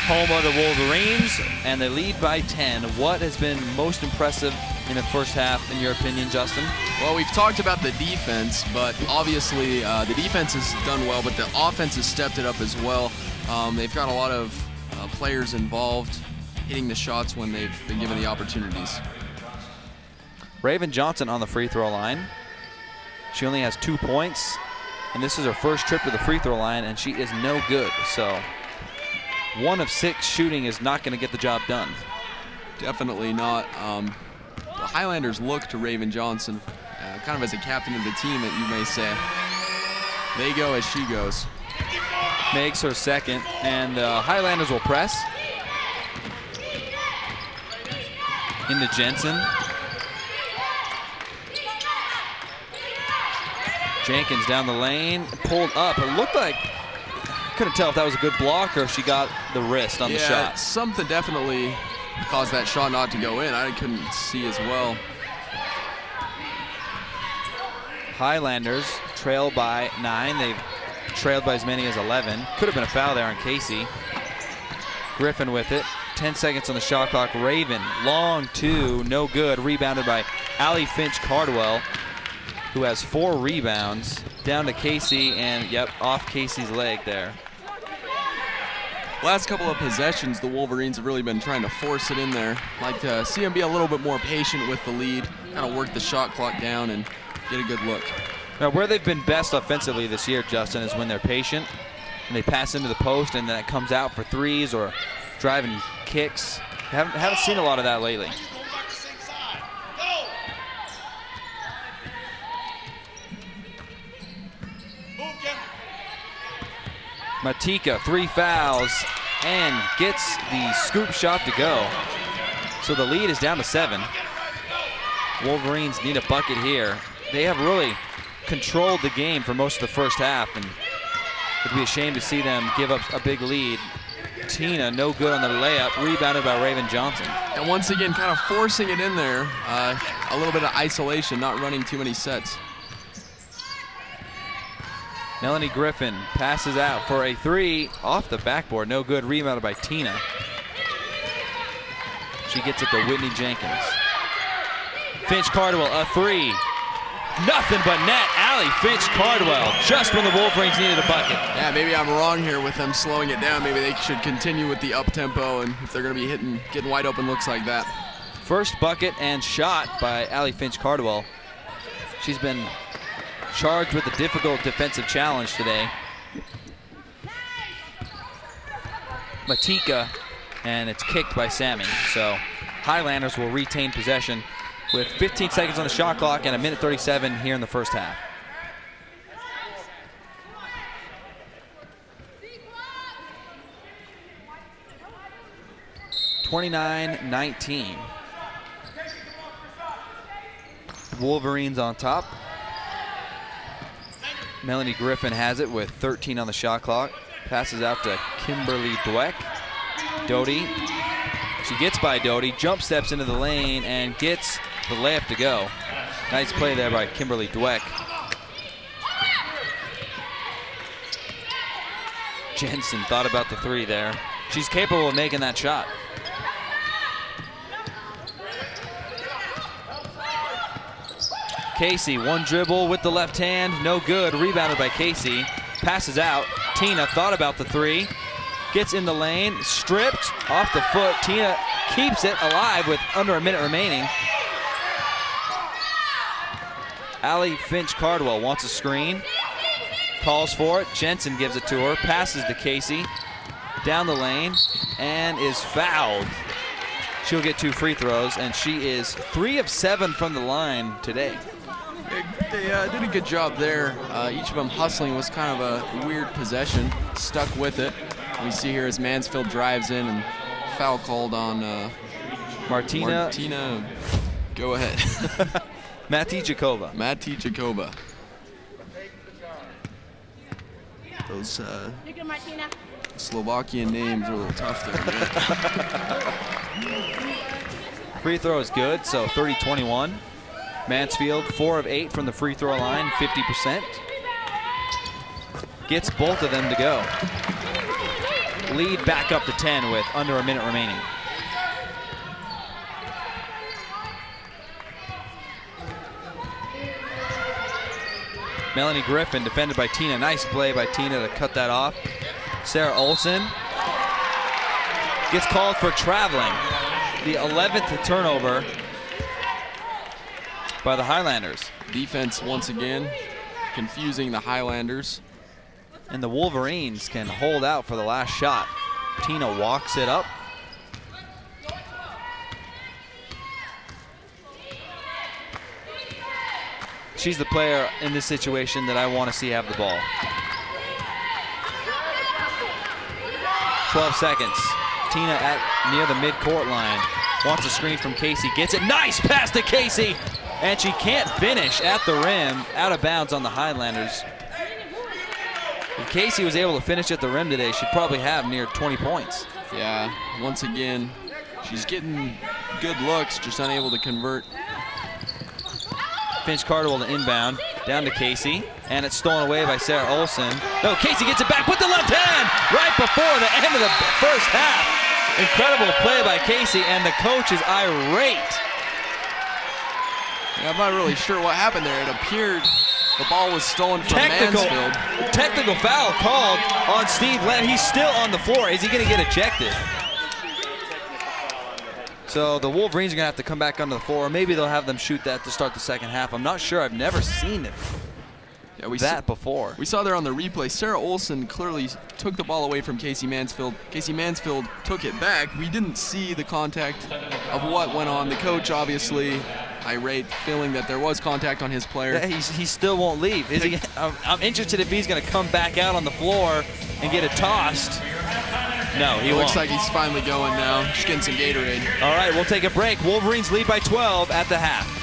home of the Wolverines, and they lead by 10. What has been most impressive in the first half, in your opinion, Justin? Well, we've talked about the defense, but obviously the defense has done well, but the offense has stepped it up as well. They've got a lot of players involved, hitting the shots when they've been given the opportunities. Raven Johnson on the free throw line. She only has 2 points. And this is her first trip to the free throw line, and she is no good. So 1 of 6 shooting is not going to get the job done. Definitely not. The Highlanders look to Raven Johnson kind of as a captain of the team, that you may say. They go as she goes. Makes her second, and the Highlanders will press. Into Jensen. Jenkins down the lane, pulled up. It looked like, couldn't tell if that was a good block or if she got the wrist on the shot. Something definitely caused that shot not to go in. I couldn't see as well. Highlanders trail by 9. They've trailed by as many as 11. Could have been a foul there on Casey. Griffin with it. 10 seconds on the shot clock. Raven, long 2, no good. Rebounded by Allie Finch-Cardwell, who has 4 rebounds. Down to Casey, and yep, off Casey's leg there. Last couple of possessions, the Wolverines have really been trying to force it in there. Like to see them be a little bit more patient with the lead, kind of work the shot clock down and get a good look. Now, where they've been best offensively this year, Justin, is when they're patient and they pass into the post and then it comes out for threes or driving kicks. Haven't seen a lot of that lately. Matika, 3 fouls, and gets the scoop shot to go. So the lead is down to 7. Wolverines need a bucket here. They have really controlled the game for most of the first half, and it'd be a shame to see them give up a big lead. Tina, no good on the layup, rebounded by Raven Johnson. And once again, kind of forcing it in there, a little bit of isolation, not running too many sets. Melanie Griffin passes out for a 3 off the backboard. No good. Rebounded by Tina. She gets it to Whitney Jenkins. Finch-Cardwell, a 3. Nothing but net. Allie Finch-Cardwell, just when the Wolverines needed a bucket. Yeah, maybe I'm wrong here with them slowing it down. Maybe they should continue with the up-tempo, and if they're going to be getting wide open looks like that. First bucket and shot by Allie Finch-Cardwell. She's been charged with a difficult defensive challenge today. Matika, and it's kicked by Sammy. So Highlanders will retain possession with 15 seconds on the shot clock and 1:37 here in the first half. 29-19. Wolverines on top. Melanie Griffin has it with 13 on the shot clock. Passes out to Kimberly Dweck. Doty. She gets by Doty, jump steps into the lane, and gets the layup to go. Nice play there by Kimberly Dweck. Jensen thought about the three there. She's capable of making that shot. Casey, one dribble with the left hand, no good. Rebounded by Casey. Passes out. Tina thought about the three. Gets in the lane, stripped off the foot. Tina keeps it alive with under a minute remaining. Allie Finch-Cardwell wants a screen. Calls for it. Jensen gives it to her. Passes to Casey. Down the lane and is fouled. She'll get 2 free throws, and she is 3 of 7 from the line today. They did a good job there. Each of them hustling. Was kind of a weird possession. Stuck with it. We see here as Mansfield drives in and foul called on Martina. Go ahead. Matichikova. Matichikova. Those Slovakian names are a little tough there. Free throw is good, so 30-21. Mansfield, 4 of 8 from the free throw line, 50%. Gets both of them to go. Lead back up to 10 with under a minute remaining. Melanie Griffin defended by Tina. Nice play by Tina to cut that off. Sarah Olson gets called for traveling. The 11th turnover by the Highlanders. Defense once again confusing the Highlanders. And the Wolverines can hold out for the last shot. Tina walks it up. She's the player in this situation that I want to see have the ball. 12 seconds. Tina near the midcourt line. Wants a screen from Casey. Gets it. Nice pass to Casey. And she can't finish at the rim. Out of bounds on the Highlanders. If Casey was able to finish at the rim today, she'd probably have near 20 points. Yeah, once again, she's getting good looks, just unable to convert. Finch-Cardwell to inbound, down to Casey, and it's stolen away by Sarah Olson. No, Casey gets it back with the left hand right before the end of the first half. Incredible play by Casey, and the coach is irate. Yeah, I'm not really sure what happened there. It appeared the ball was stolen from Mansfield. Technical foul called on Steve Lamb. He's still on the floor. Is he going to get ejected? So the Wolverines are going to have to come back onto the floor. Maybe they'll have them shoot that to start the second half. I'm not sure. I've never seen it before. We saw there on the replay, Sarah Olson clearly took the ball away from Casey Mansfield. Casey Mansfield took it back. We didn't see the contact of what went on. The coach obviously irate, feeling that there was contact on his player. Yeah, he still won't leave. Is he? I'm interested if he's going to come back out on the floor and get it tossed. No, he won't. Looks like he's finally going now. Just getting some Gatorade. All right, we'll take a break. Wolverines lead by 12 at the half.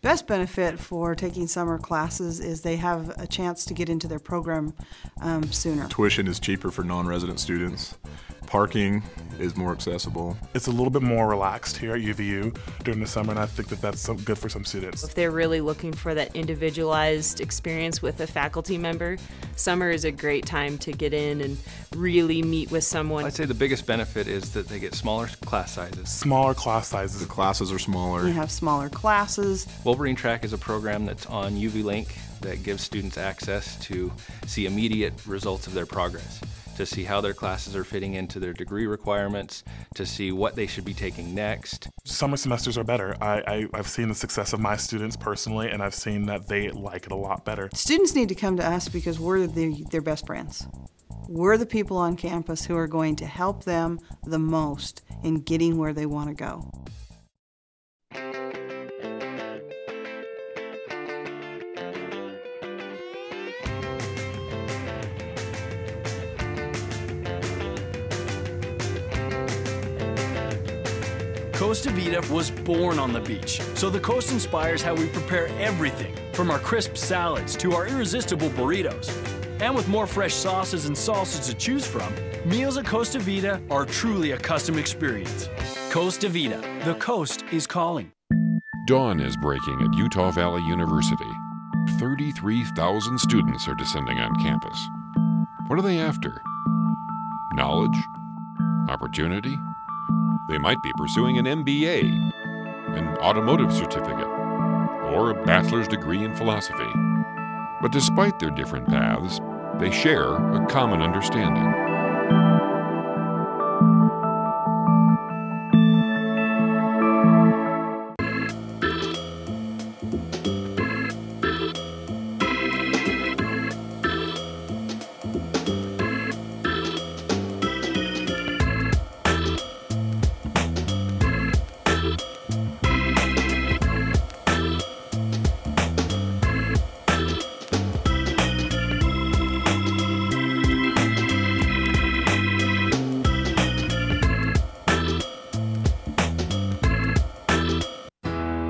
Best benefit for taking summer classes is they have a chance to get into their program sooner. Tuition is cheaper for non-resident students. Parking is more accessible. It's a little bit more relaxed here at UVU during the summer, and I think that that's good for some students. If they're really looking for that individualized experience with a faculty member, summer is a great time to get in and really meet with someone. I'd say the biggest benefit is that they get smaller class sizes. Smaller class sizes. The classes are smaller. We have smaller classes. Wolverine Track is a program that's on UV Link that gives students access to see immediate results of their progress, to see how their classes are fitting into their degree requirements, to see what they should be taking next. Summer semesters are better. I've seen the success of my students personally, and I've seen that they like it a lot better. Students need to come to us because we're their best friends. we're the people on campus who are going to help them the most in getting where they want to go. Costa Vida was born on the beach, so the coast inspires how we prepare everything, from our crisp salads to our irresistible burritos. And with more fresh sauces and salsas to choose from, meals at Costa Vida are truly a custom experience. Costa Vida, the coast is calling. Dawn is breaking at Utah Valley University. 33,000 students are descending on campus. What are they after? Knowledge? Opportunity? They might be pursuing an MBA, an automotive certificate, or a bachelor's degree in philosophy. But despite their different paths, they share a common understanding.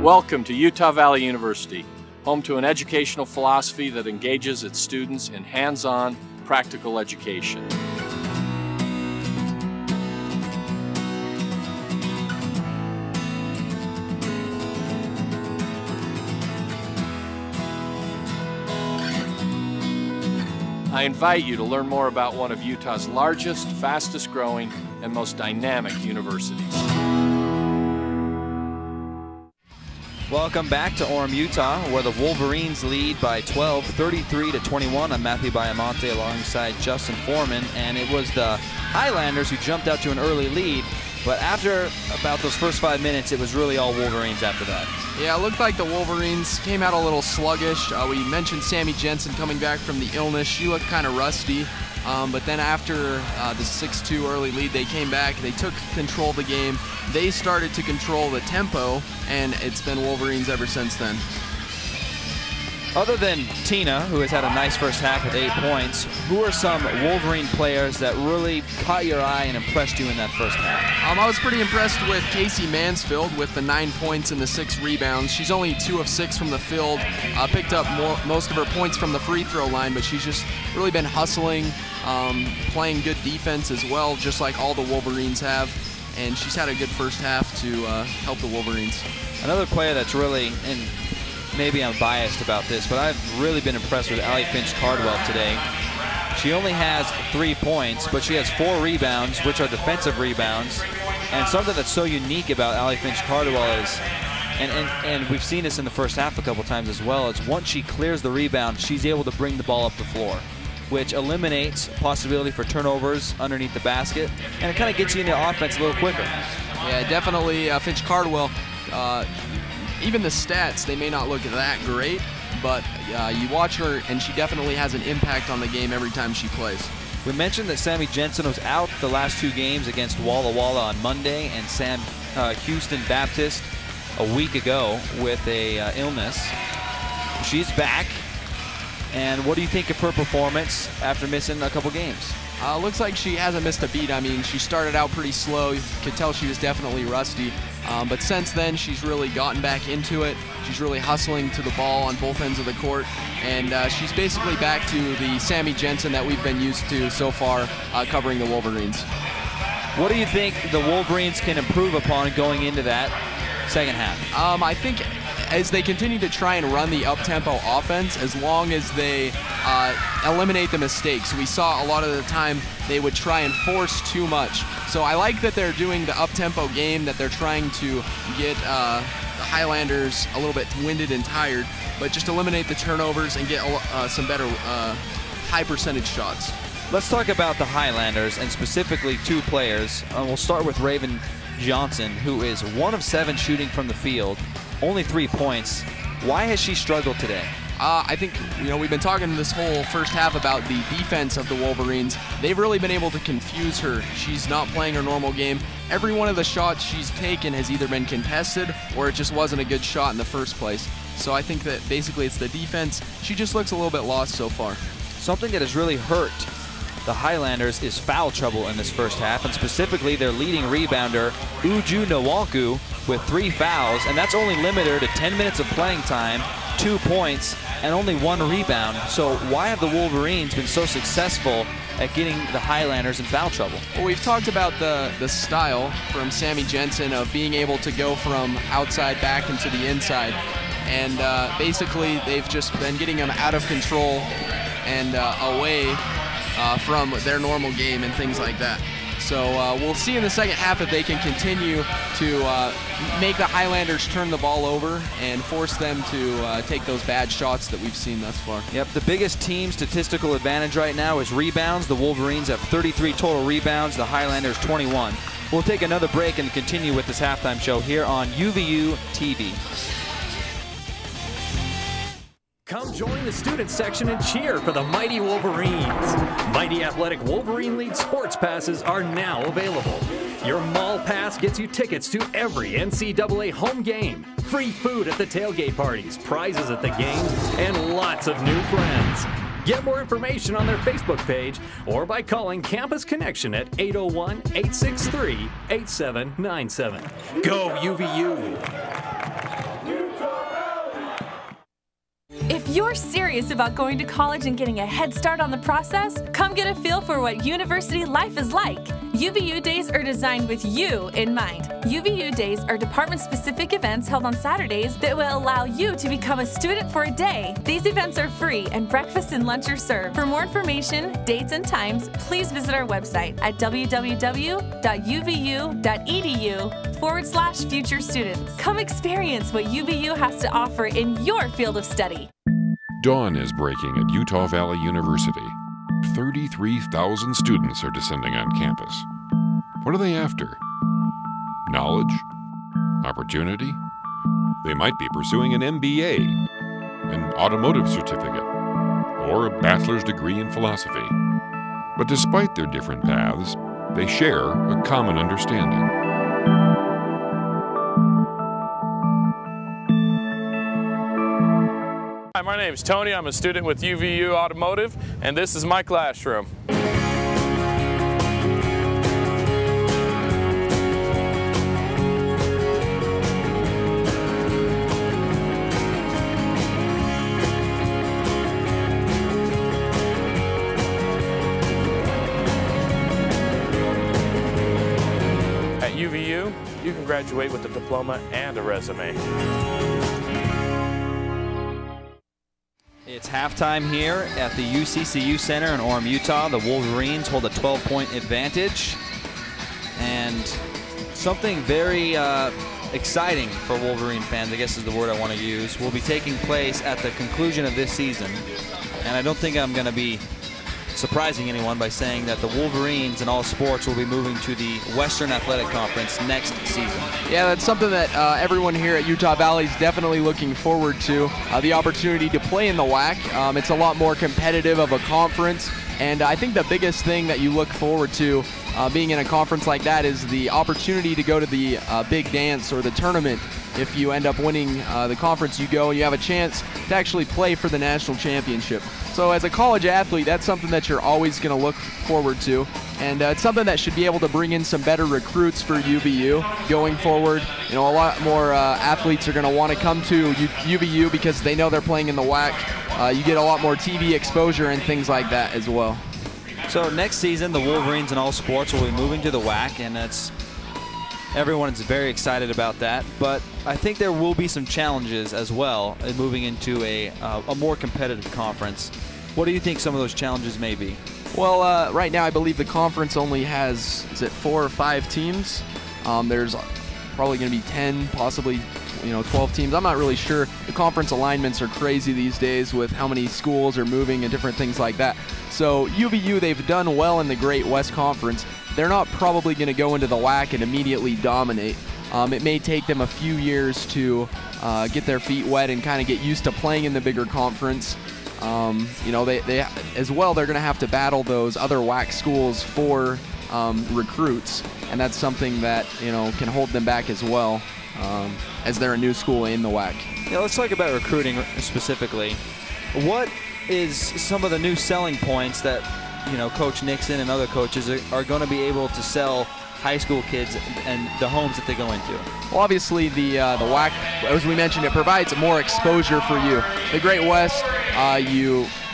Welcome to Utah Valley University, home to an educational philosophy that engages its students in hands-on, practical education. I invite you to learn more about one of Utah's largest, fastest growing, and most dynamic universities. Welcome back to Orem, Utah, where the Wolverines lead by 12, 33-21. I'm Matthew Biamonte alongside Justin Foreman, and it was the Highlanders who jumped out to an early lead, but after about those first 5 minutes, it was really all Wolverines after that. Yeah, it looked like the Wolverines came out a little sluggish. We mentioned Sammy Jensen coming back from the illness. She looked kind of rusty. But then after the 6-2 early lead, they came back, they took control of the game, they started to control the tempo, and it's been Wolverines ever since then. Other than Tina, who has had a nice first half with 8 points, who are some Wolverine players that really caught your eye and impressed you in that first half? I was pretty impressed with Casey Mansfield with the 9 points and the 6 rebounds. She's only 2 of 6 from the field, picked up most of her points from the free throw line, but she's just really been hustling, playing good defense as well, just like all the Wolverines have. And she's had a good first half to help the Wolverines. Another player that's really, and maybe I'm biased about this, but I've really been impressed with Allie Finch-Cardwell today. She only has 3 points, but she has 4 rebounds, which are defensive rebounds. And something that's so unique about Allie Finch-Cardwell is, and we've seen this in the first half a couple times as well, is once she clears the rebound, she's able to bring the ball up the floor, which eliminates possibility for turnovers underneath the basket, and it kind of gets you into offense a little quicker. Yeah, definitely Finch-Cardwell. Even the stats, they may not look that great, but you watch her and she definitely has an impact on the game every time she plays. We mentioned that Sammy Jensen was out the last 2 games against Walla Walla on Monday and Sam Houston Baptist a week ago with a illness. She's back. And what do you think of her performance after missing a couple games? Looks like she hasn't missed a beat. I mean, she started out pretty slow. You could tell she was definitely rusty. But since then, she's really gotten back into it. She's really hustling to the ball on both ends of the court. And she's basically back to the Sammy Jensen that we've been used to so far covering the Wolverines. What do you think the Wolverines can improve upon going into that second half? I think as they continue to try and run the up-tempo offense, as long as they eliminate the mistakes. We saw a lot of the time they would try and force too much. So I like that they're doing the up-tempo game, that they're trying to get the Highlanders a little bit winded and tired, but just eliminate the turnovers and get some better high-percentage shots. Let's talk about the Highlanders and specifically 2 players. We'll start with Raven Johnson, who is 1 of 7 shooting from the field, only 3 points. Why has she struggled today? I think, we've been talking this whole first half about the defense of the Wolverines. They've really been able to confuse her. She's not playing her normal game. Every one of the shots she's taken has either been contested or it just wasn't a good shot in the first place. So I think that basically it's the defense. She just looks a little bit lost so far. Something that has really hurt the Highlanders is foul trouble in this first half, and specifically their leading rebounder, uvu.edu, with 3 fouls, and that's only limited to 10 minutes of playing time, 2 points, and only 1 rebound. So why have the Wolverines been so successful at getting the Highlanders in foul trouble? Well, we've talked about the style from Cydne Jensen of being able to go from outside back into the inside, and basically they've just been getting them out of control and away from their normal game and things like that. So we'll see in the second half if they can continue to make the Highlanders turn the ball over and force them to take those bad shots that we've seen thus far. Yep, the biggest team statistical advantage right now is rebounds. The Wolverines have 33 total rebounds, the Highlanders 21. We'll take another break and continue with this halftime show here on UVU TV. Come join the student section and cheer for the Mighty Wolverines. Mighty Athletic Wolverine League sports passes are now available. Your mall pass gets you tickets to every NCAA home game, free food at the tailgate parties, prizes at the games, and lots of new friends. Get more information on their Facebook page or by calling Campus Connection at 801-863-8797. Go UVU! If you're serious about going to college and getting a head start on the process, come get a feel for what university life is like. UVU Days are designed with you in mind. UVU Days are department-specific events held on Saturdays that will allow you to become a student for a day. These events are free and breakfast and lunch are served. For more information, dates, and times, please visit our website at www.uvu.edu/future students. Come experience what UVU has to offer in your field of study. Dawn is breaking at Utah Valley University. 33,000 students are descending on campus. What are they after? Knowledge? Opportunity? They might be pursuing an MBA, an automotive certificate, or a bachelor's degree in philosophy. But despite their different paths, they share a common understanding. Hi, my name is Tony. I'm a student with UVU Automotive, and this is my classroom. At UVU, you can graduate with a diploma and a resume. It's halftime here at the UCCU Center in Orem, Utah. The Wolverines hold a 12-point advantage. And something very exciting for Wolverine fans, I guess is the word I want to use, will be taking place at the conclusion of this season. And I don't think I'm going to be surprising anyone by saying that the Wolverines in all sports will be moving to the Western Athletic Conference next season. Yeah, that's something that everyone here at Utah Valley is definitely looking forward to, the opportunity to play in the WAC. It's a lot more competitive of a conference, and I think the biggest thing that you look forward to being in a conference like that is the opportunity to go to the big dance or the tournament. If you end up winning the conference, you go and you have a chance to actually play for the national championship. So as a college athlete, that's something that you're always going to look forward to. And it's something that should be able to bring in some better recruits for UVU going forward. You know, a lot more athletes are going to want to come to UVU because they know they're playing in the WAC. You get a lot more TV exposure and things like that as well. So next season, the Wolverines in all sports will be moving to the WAC, and everyone is very excited about that. But I think there will be some challenges as well in moving into a more competitive conference. What do you think some of those challenges may be? Well, right now I believe the conference only has, is it 4 or 5 teams? There's probably going to be 10, possibly 12 teams. I'm not really sure. The conference alignments are crazy these days with how many schools are moving and different things like that. So UVU, they've done well in the Great West Conference. They're not probably going to go into the WAC and immediately dominate. It may take them a few years to get their feet wet and kind of get used to playing in the bigger conference. You know, they as well, they're going to have to battle those other WAC schools for recruits, and that's something that, you know, can hold them back as well, as they're a new school in the WAC. Yeah, let's talk about recruiting specifically. What is some of the new selling points that, you know, Coach Nixon and other coaches are going to be able to sell high school kids and the homes that they go into? Well, obviously the WAC, as we mentioned, it provides more exposure for you. The Great West,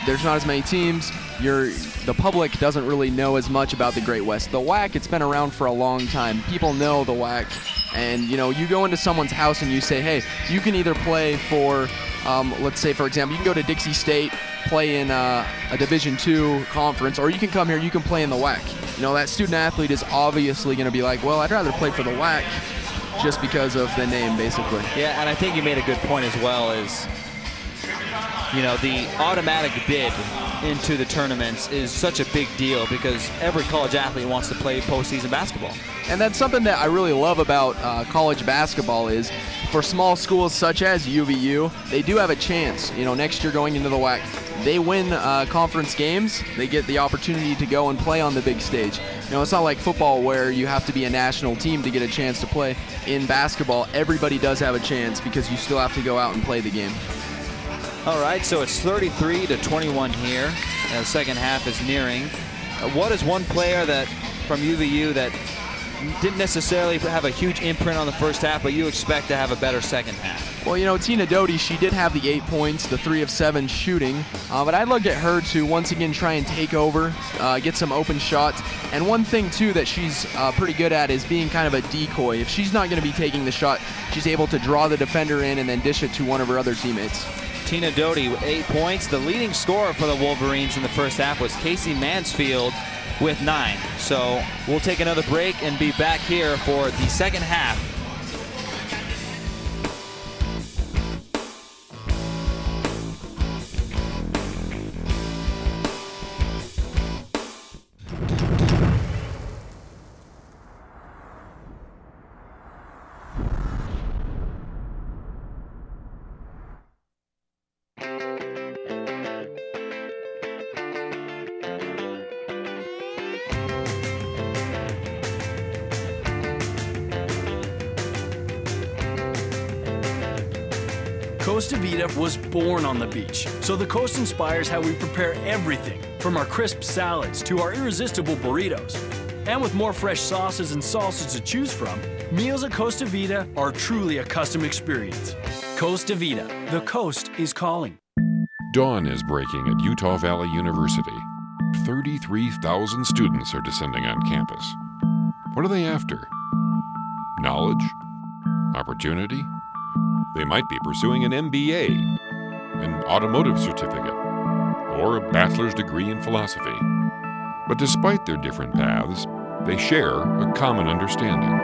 there's not as many teams. The public doesn't really know as much about the Great West. The WAC, it's been around for a long time. People know the WAC, and you know, you go into someone's house and you say, hey, you can either play for, let's say for example, you can go to Dixie State, play in a Division II conference, or you can come here, you can play in the WAC. You know, that student athlete is obviously going to be like, well, I'd rather play for the WAC just because of the name, basically. Yeah, and I think you made a good point as well, is, you know, the automatic bid into the tournaments is such a big deal because every college athlete wants to play postseason basketball. And that's something that I really love about college basketball is, for small schools such as UVU, they do have a chance. You know, next year going into the WAC, they win conference games, they get the opportunity to go and play on the big stage. You know, it's not like football where you have to be a national team to get a chance to play. In basketball, everybody does have a chance because you still have to go out and play the game. All right, so it's 33-21 here. The second half is nearing. What is one player that from UVU that didn't necessarily have a huge imprint on the first half, but you expect to have a better second half? Well, you know, Tina Doty, she did have the 8 points, the 3 of 7 shooting, but I'd look at her to once again try and take over, get some open shots. And one thing too that she's pretty good at is being kind of a decoy. If she's not going to be taking the shot, she's able to draw the defender in and then dish it to one of her other teammates. Tina Doty with 8 points. The leading scorer for the Wolverines in the first half was Casey Mansfield with 9. So we'll take another break and be back here for the second half. Costa Vida was born on the beach, so the coast inspires how we prepare everything, from our crisp salads to our irresistible burritos. And with more fresh sauces and salsas to choose from, meals at Costa Vida are truly a custom experience. Costa Vida, the coast is calling. Dawn is breaking at Utah Valley University. 33,000 students are descending on campus. What are they after? Knowledge? Opportunity? They might be pursuing an MBA, an automotive certificate, or a bachelor's degree in philosophy. But despite their different paths, they share a common understanding.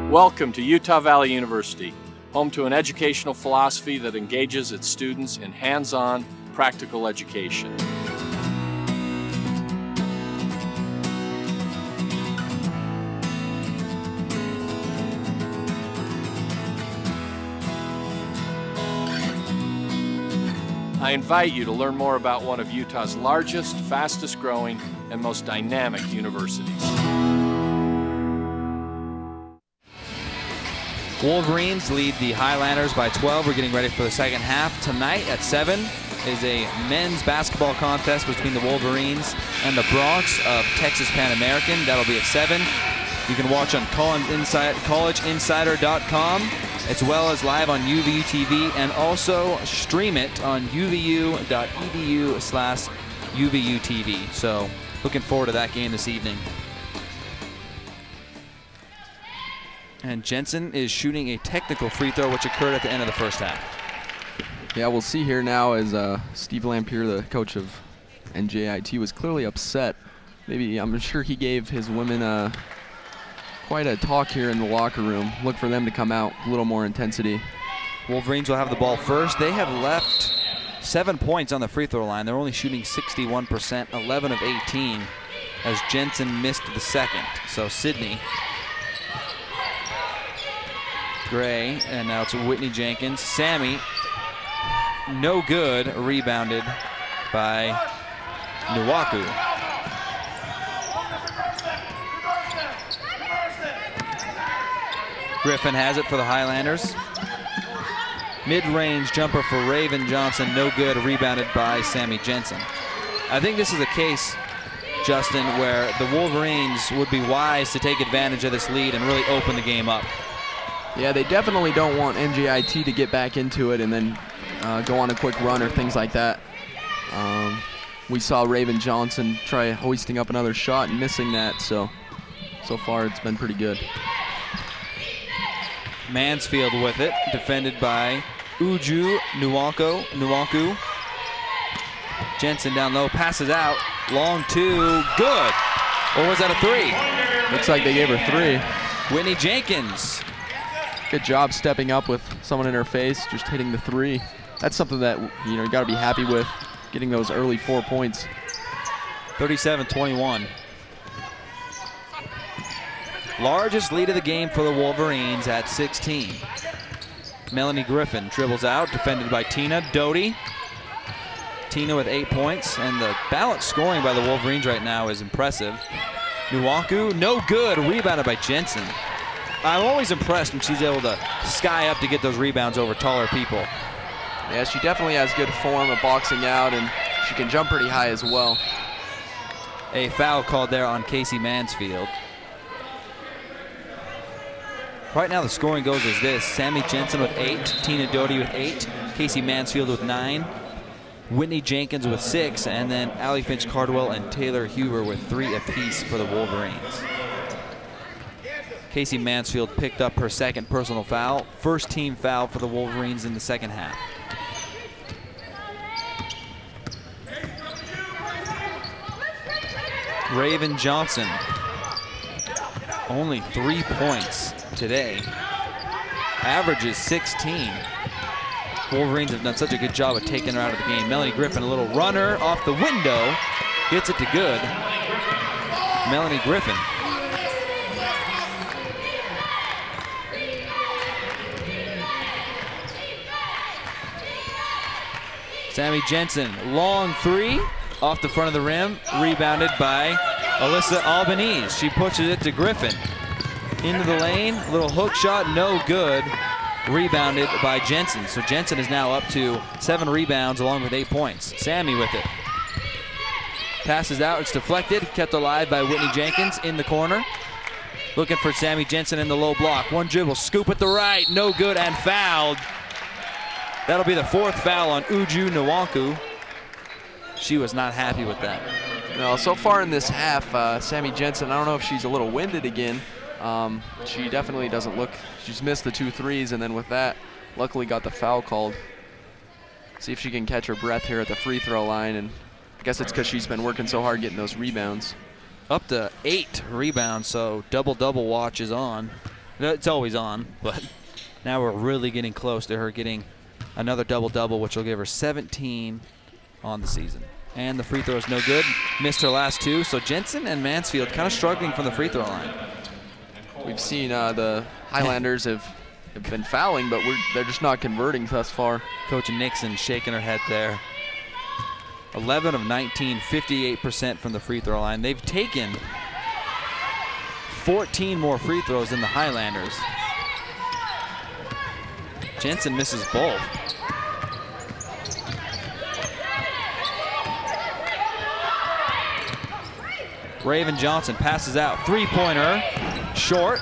Welcome to Utah Valley University, home to an educational philosophy that engages its students in hands-on, practical education. I invite you to learn more about one of Utah's largest, fastest growing, and most dynamic universities. Wolverines lead the Highlanders by 12. We're getting ready for the second half. Tonight at 7 is a men's basketball contest between the Wolverines and the Bronx of Texas Pan American. That'll be at 7. You can watch on collegeinsider.com, as well as live on UVUTV, and also stream it on uvu.edu/ uvu.tv. So looking forward to that game this evening. And Jensen is shooting a technical free throw, which occurred at the end of the first half. Yeah, we'll see here now as Steve Lampier, the coach of NJIT, was clearly upset. Maybe, I'm sure he gave his women quite a talk here in the locker room. Look for them to come out, a little more intensity. Wolverines will have the ball first. They have left 7 points on the free throw line. They're only shooting 61%, 11 of 18, as Jensen missed the second. So Cydne Gray, and now it's Whitney Jenkins. Sammy, no good, rebounded by Newark. Griffin has it for the Highlanders. Mid-range jumper for Raven Johnson, no good, rebounded by Sammy Jensen. I think this is a case, Justin, where the Wolverines would be wise to take advantage of this lead and really open the game up. Yeah, they definitely don't want NJIT to get back into it and then go on a quick run or things like that. We saw Raven Johnson try hoisting up another shot and missing that, so far it's been pretty good. Mansfield with it, defended by Nuwanku. Jensen down low, passes out, long two, good. Or was that a three? Looks like they gave her three. Whitney Jenkins. Good job stepping up with someone in her face, just hitting the three. That's something that you got to be happy with, getting those early 4 points. 37-21. Largest lead of the game for the Wolverines at 16. Melanie Griffin dribbles out, defended by Tina Doty. Tina with 8 points, and the balanced scoring by the Wolverines right now is impressive. Nuwanku, no good, rebounded by Jensen. I'm always impressed when she's able to sky up to get those rebounds over taller people. Yeah, she definitely has good form of boxing out, and she can jump pretty high as well. A foul called there on Casey Mansfield. Right now the scoring goes as this: Sammy Jensen with 8, Tina Doty with 8, Casey Mansfield with 9, Whitney Jenkins with 6, and then Allie Finch Cardwell and Taylor Huber with 3 apiece for the Wolverines. Casey Mansfield picked up her second personal foul, first team foul for the Wolverines in the second half. Raven Johnson, only 3 points today, averages 16. Wolverines have done such a good job of taking her out of the game. Melanie Griffin, a little runner off the window, gets it to good. Melanie Griffin. Sammy Jensen, long three, off the front of the rim, rebounded by Alyssa Albanese. She pushes it to Griffin. Into the lane, little hook shot, no good. Rebounded by Jensen. So Jensen is now up to 7 rebounds along with 8 points. Sammy with it. Passes out, it's deflected, kept alive by Whitney Jenkins in the corner. Looking for Sammy Jensen in the low block. One dribble, scoop at the right, no good, and fouled. That'll be the 4th foul on Uju Nwanku. She was not happy with that. No, so far in this half, Sammy Jensen, I don't know if she's a little winded again. She definitely doesn't look, she's missed the 2 threes, and then with that, luckily got the foul called. See if she can catch her breath here at the free throw line, and I guess it's because she's been working so hard getting those rebounds. Up to 8 rebounds, so double-double watch is on. It's always on, but now we're really getting close to her getting another double-double, which will give her 17 on the season. And the free throw is no good. Missed her last 2, so Jensen and Mansfield kind of struggling from the free throw line. We've seen the Highlanders have been fouling, but they're just not converting thus far. Coach Nixon shaking her head there. 11 of 19, 58% from the free throw line. They've taken 14 more free throws than the Highlanders. Jensen misses both. Raven Johnson passes out, 3-pointer, short,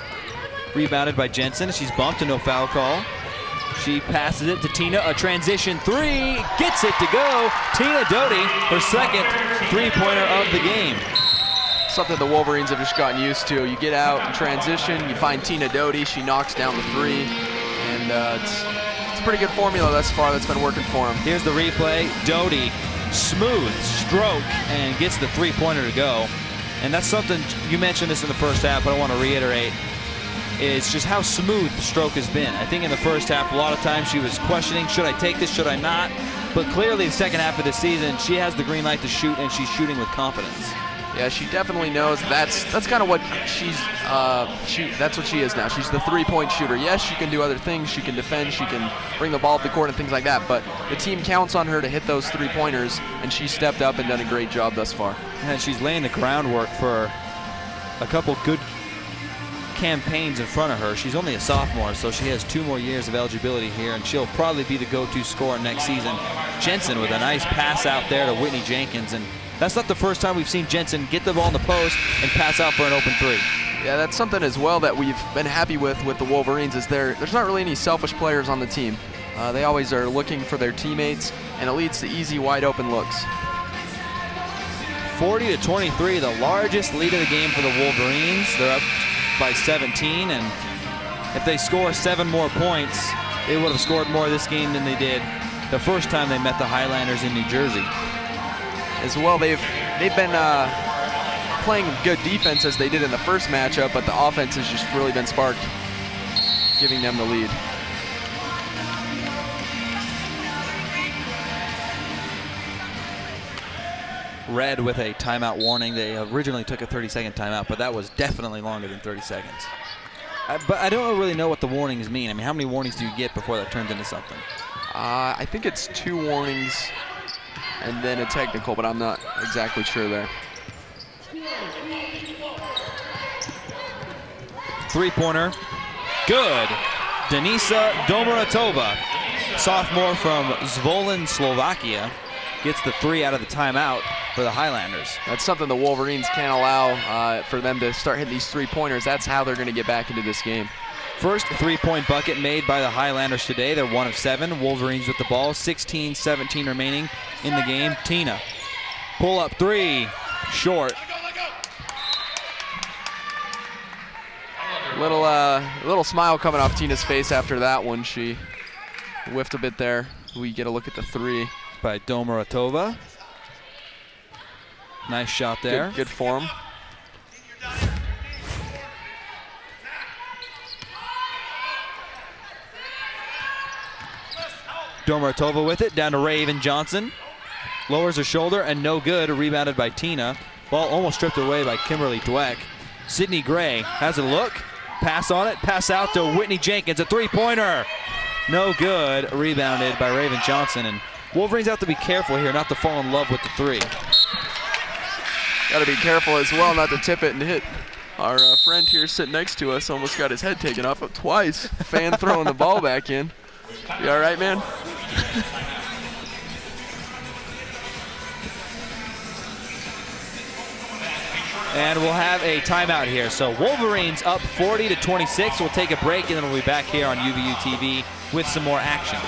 rebounded by Jensen. She's bumped and no foul call. She passes it to Tina, a transition three, gets it to go. Tina Doty, her second three-pointer of the game. Something the Wolverines have just gotten used to. You get out in transition, you find Tina Doty, she knocks down the three, and it's a pretty good formula thus far that's been working for them. Here's the replay. Doty, smooth stroke, and gets the three-pointer to go. And that's something, you mentioned this in the first half, but I want to reiterate. It's just how smooth the stroke has been. I think in the first half, a lot of times she was questioning, should I take this, should I not? But clearly the second half of the season, she has the green light to shoot, and she's shooting with confidence. Yeah, she definitely knows that's kind of what she's, that's what she is now. She's the three-point shooter. Yes, she can do other things. She can defend, she can bring the ball up the court and things like that, but the team counts on her to hit those three-pointers, and she stepped up and done a great job thus far. And she's laying the groundwork for a couple good campaigns in front of her. She's only a sophomore, so she has 2 more years of eligibility here, and she'll probably be the go-to scorer next season. Jensen with a nice pass out there to Whitney Jenkins, and that's not the first time we've seen Jensen get the ball in the post and pass out for an open three. Yeah, that's something as well that we've been happy with the Wolverines is there's not really any selfish players on the team. They always are looking for their teammates, and it leads to easy, wide open looks. 40-23, the largest lead of the game for the Wolverines. They're up by 17, and if they score 7 more points, they would have scored more this game than they did the first time they met the Highlanders in New Jersey. As well, they've been playing good defense as they did in the first matchup, but the offense has just really been sparked, giving them the lead. Red with a timeout warning. They originally took a 30-second timeout, but that was definitely longer than 30 seconds. But I don't really know what the warnings mean. I mean, how many warnings do you get before that turns into something? I think it's 2 warnings and then a technical, but I'm not exactly sure there. Three-pointer, good. Denisa Domoratova, sophomore from Zvolen, Slovakia, gets the 3 out of the timeout for the Highlanders. That's something the Wolverines can't allow for them to start hitting these three-pointers. That's how they're going to get back into this game. First three-point bucket made by the Highlanders today. They're 1 of 7. Wolverines with the ball. 16-17 remaining in the game. Tina, pull-up 3, short. Little smile coming off Tina's face after that one. She whiffed a bit there. We get a look at the 3 by Domoratova. Nice shot there. Good form. Domoratova with it, down to Raven Johnson. Lowers her shoulder and no good, rebounded by Tina. Ball almost stripped away by Kimberly Dweck. Cydne Gray has a look, pass on it, pass out to Whitney Jenkins, a three-pointer. No good, rebounded by Raven Johnson. And Wolverines have to be careful here not to fall in love with the 3. Got to be careful as well not to tip it and hit. Our friend here sitting next to us almost got his head taken off it twice. Fan throwing the ball back in. You all right, man? And we'll have a timeout here. So Wolverines up 40-26. We'll take a break and then we'll be back here on UVU TV with some more action.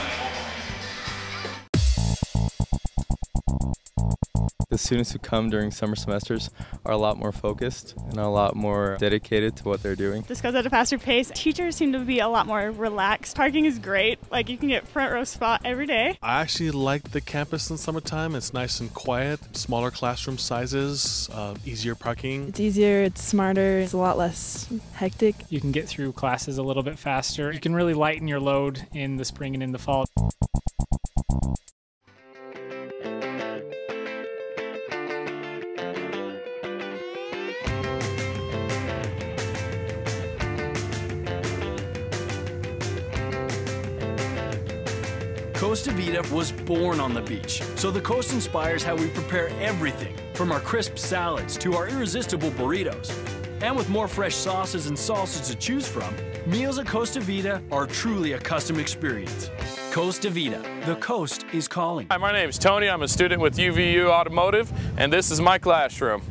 The students who come during summer semesters are a lot more focused and a lot more dedicated to what they're doing. This goes at a faster pace. Teachers seem to be a lot more relaxed. Parking is great. Like, you can get front row spot every day. I actually like the campus in summertime. It's nice and quiet, smaller classroom sizes, easier parking. It's easier, it's smarter, it's a lot less hectic. You can get through classes a little bit faster. You can really lighten your load in the spring and in the fall. Costa Vida was born on the beach, so the coast inspires how we prepare everything, from our crisp salads to our irresistible burritos. And with more fresh sauces and salsas to choose from, meals at Costa Vida are truly a custom experience. Costa Vida, the coast is calling. Hi, my name is Tony. I'm a student with UVU Automotive, and this is my classroom.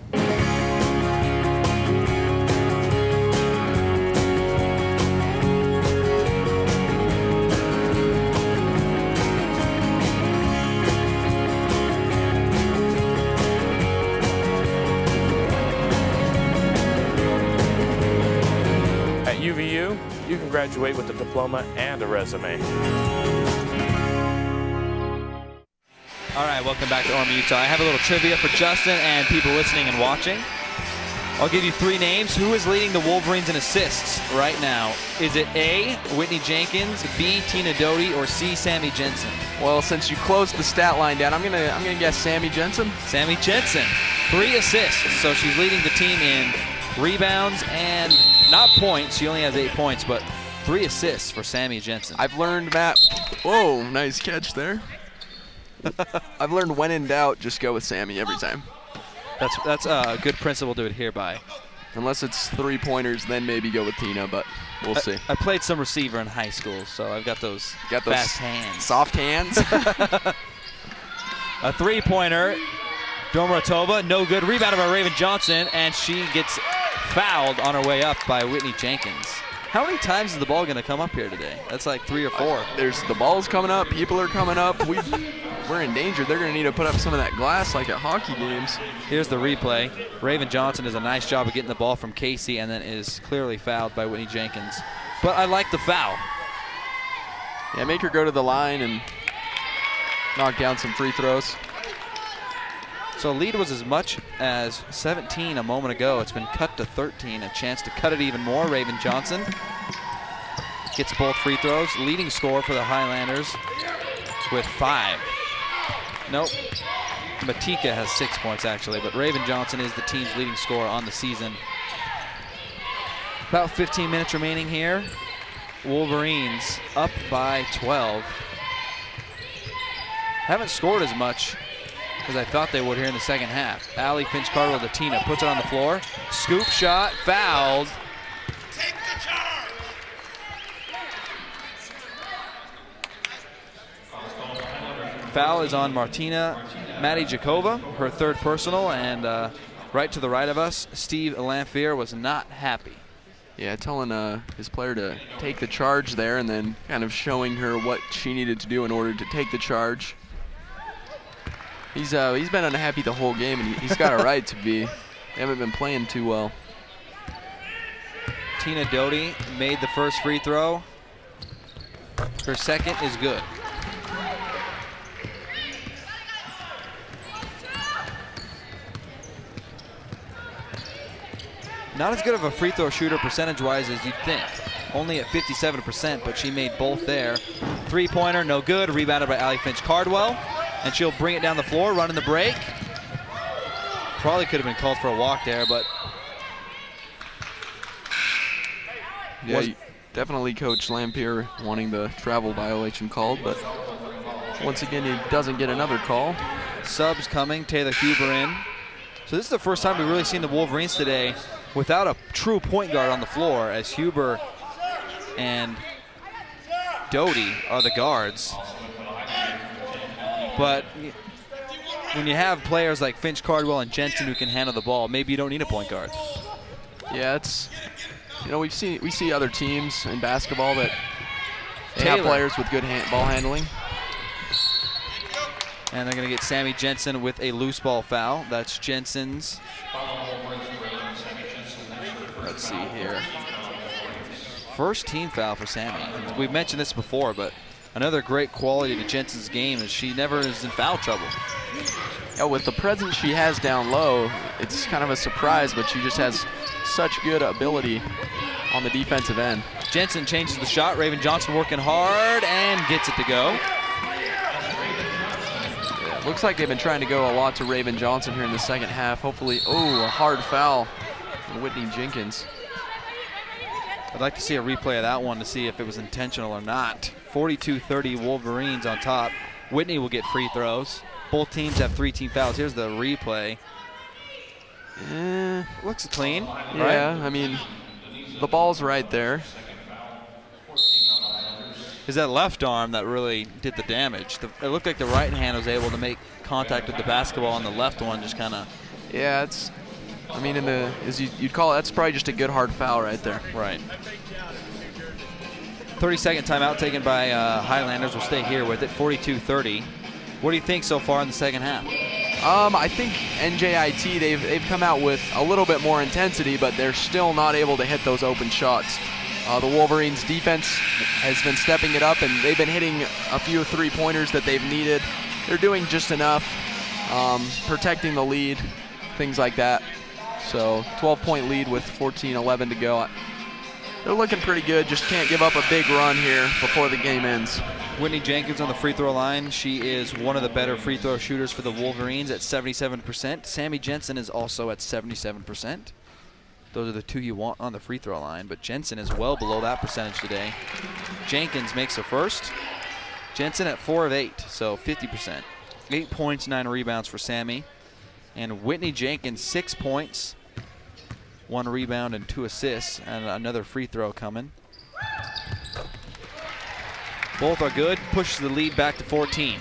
UVU, you can graduate with a diploma and a resume. All right, welcome back to Orem, Utah. I have a little trivia for Justin and people listening and watching. I'll give you 3 names. Who is leading the Wolverines in assists right now? Is it A, Whitney Jenkins, B, Tina Doty, or C, Sammy Jensen? Well, since you closed the stat line down, I'm gonna guess Sammy Jensen. Sammy Jensen, 3 assists. So she's leading the team in rebounds and not points. She only has 8 points, but 3 assists for Sammy Jensen. I've learned, Matt. Whoa, nice catch there. I've learned when in doubt, just go with Sammy every time. That's a good principle to adhere by. Unless it's 3-pointers, then maybe go with Tina, but we'll see. I played some receiver in high school, so I've got those fast hands. Soft hands. A 3-pointer, Domoratova, no good. Rebounded by Raven Johnson, and she gets fouled on her way up by Whitney Jenkins. How many times is the ball going to come up here today? That's like 3 or 4. There's the ball's coming up, people are coming up. We're in danger. They're going to need to put up some of that glass like at hockey games. Here's the replay. Raven Johnson does a nice job of getting the ball from Casey and then is clearly fouled by Whitney Jenkins. But I like the foul. Yeah, make her go to the line and knock down some free throws. So lead was as much as 17 a moment ago. It's been cut to 13. A chance to cut it even more. Raven Johnson gets both free throws. Leading scorer for the Highlanders with 5. Nope. Matika has 6 points actually, but Raven Johnson is the team's leading scorer on the season. About 15 minutes remaining here. Wolverines up by 12. Haven't scored as much as I thought they would here in the second half. Allie Finch-Cardwell to Tina, puts it on the floor. Scoop shot, fouled. Foul is on Martina Matijakova, her 3rd personal, and right to the right of us, Steve Lamphere was not happy. Yeah, telling his player to take the charge there and then kind of showing her what she needed to do in order to take the charge. He's been unhappy the whole game, and he's got a right to be. They haven't been playing too well. Tina Doty made the first free throw. Her second is good. Not as good of a free throw shooter percentage-wise as you'd think. Only at 57%, but she made both there. 3-pointer, no good. Rebounded by Allie Finch-Cardwell. And she'll bring it down the floor, running the break. Probably could have been called for a walk there, but... Yeah, definitely Coach Lamphere wanting the travel violation called, but once again, he doesn't get another call. Subs coming, Taylor Huber in. So this is the first time we've really seen the Wolverines today without a true point guard on the floor, as Huber and Doty are the guards. But when you have players like Finch-Cardwell and Jensen who can handle the ball, maybe you don't need a point guard. Yeah, it's, you know, we see other teams in basketball that they have players with good ball handling. And they're going to get Sammy Jensen with a loose ball foul. That's Jensen's. Let's see here. First team foul for Sammy. We've mentioned this before, but another great quality to Jensen's game is she never is in foul trouble. Yeah, with the presence she has down low, it's kind of a surprise, but she just has such good ability on the defensive end. Jensen changes the shot. Raven Johnson working hard and gets it to go. Yeah, looks like they've been trying to go a lot to Raven Johnson here in the second half. Hopefully, oh, a hard foul from Whitney Jenkins. I'd like to see a replay of that one to see if it was intentional or not. 42-30 Wolverines on top. Whitney will get free throws. Both teams have 3 team fouls. Here's the replay. Looks clean. Yeah, right? I mean, the ball's right there. Is that left arm that really did the damage? It looked like the right hand was able to make contact with the basketball, and the left one just kind of. Yeah, it's. I mean, you'd call it, that's probably just a good hard foul right there. Right. 30-second timeout taken by Highlanders. We'll stay here with it. 42-30. What do you think so far in the second half? I think NJIT, they've come out with a little bit more intensity, but they're still not able to hit those open shots. The Wolverines defense has been stepping it up, and they've been hitting a few three-pointers that they've needed. They're doing just enough, protecting the lead, things like that. So 12-point lead with 14:11 to go. They're looking pretty good, just can't give up a big run here before the game ends. Whitney Jenkins on the free throw line. She is one of the better free throw shooters for the Wolverines at 77%. Sammy Jensen is also at 77%. Those are the two you want on the free throw line, but Jensen is well below that percentage today. Jenkins makes her first. Jensen at 4 of 8, so 50%. 8 points, 9 rebounds for Sammy. And Whitney Jenkins, 6 points, 1 rebound and 2 assists, and another free throw coming. Both are good, pushes the lead back to 14.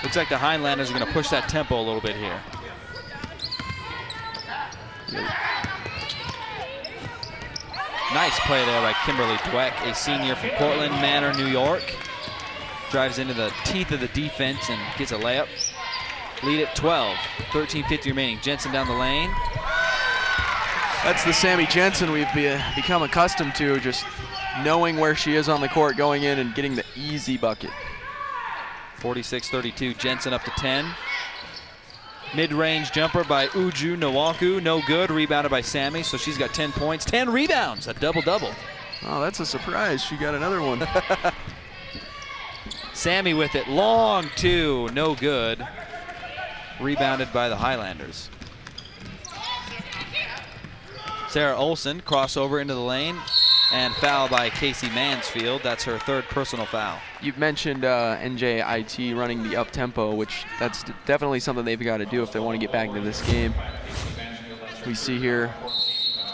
Looks like the Highlanders are going to push that tempo a little bit here. Nice play there by Kimberly Dweck, a senior from Cortland Manor, New York. Drives into the teeth of the defense and gets a layup. Lead at 12, 13:50 remaining. Jensen down the lane. That's the Sammy Jensen we've become accustomed to, just knowing where she is on the court, going in and getting the easy bucket. 46-32, Jensen up to 10. Mid-range jumper by Uju Nwankwo, no good, rebounded by Sammy, so she's got 10 points, 10 rebounds, a double-double. Oh, that's a surprise, she got another one. Sammy with it, long two, no good. Rebounded by the Highlanders. Sarah Olsen, crossover into the lane, and foul by Casey Mansfield. That's her 3rd personal foul. You've mentioned NJIT running the up-tempo, which that's definitely something they've got to do if they want to get back into this game. We see here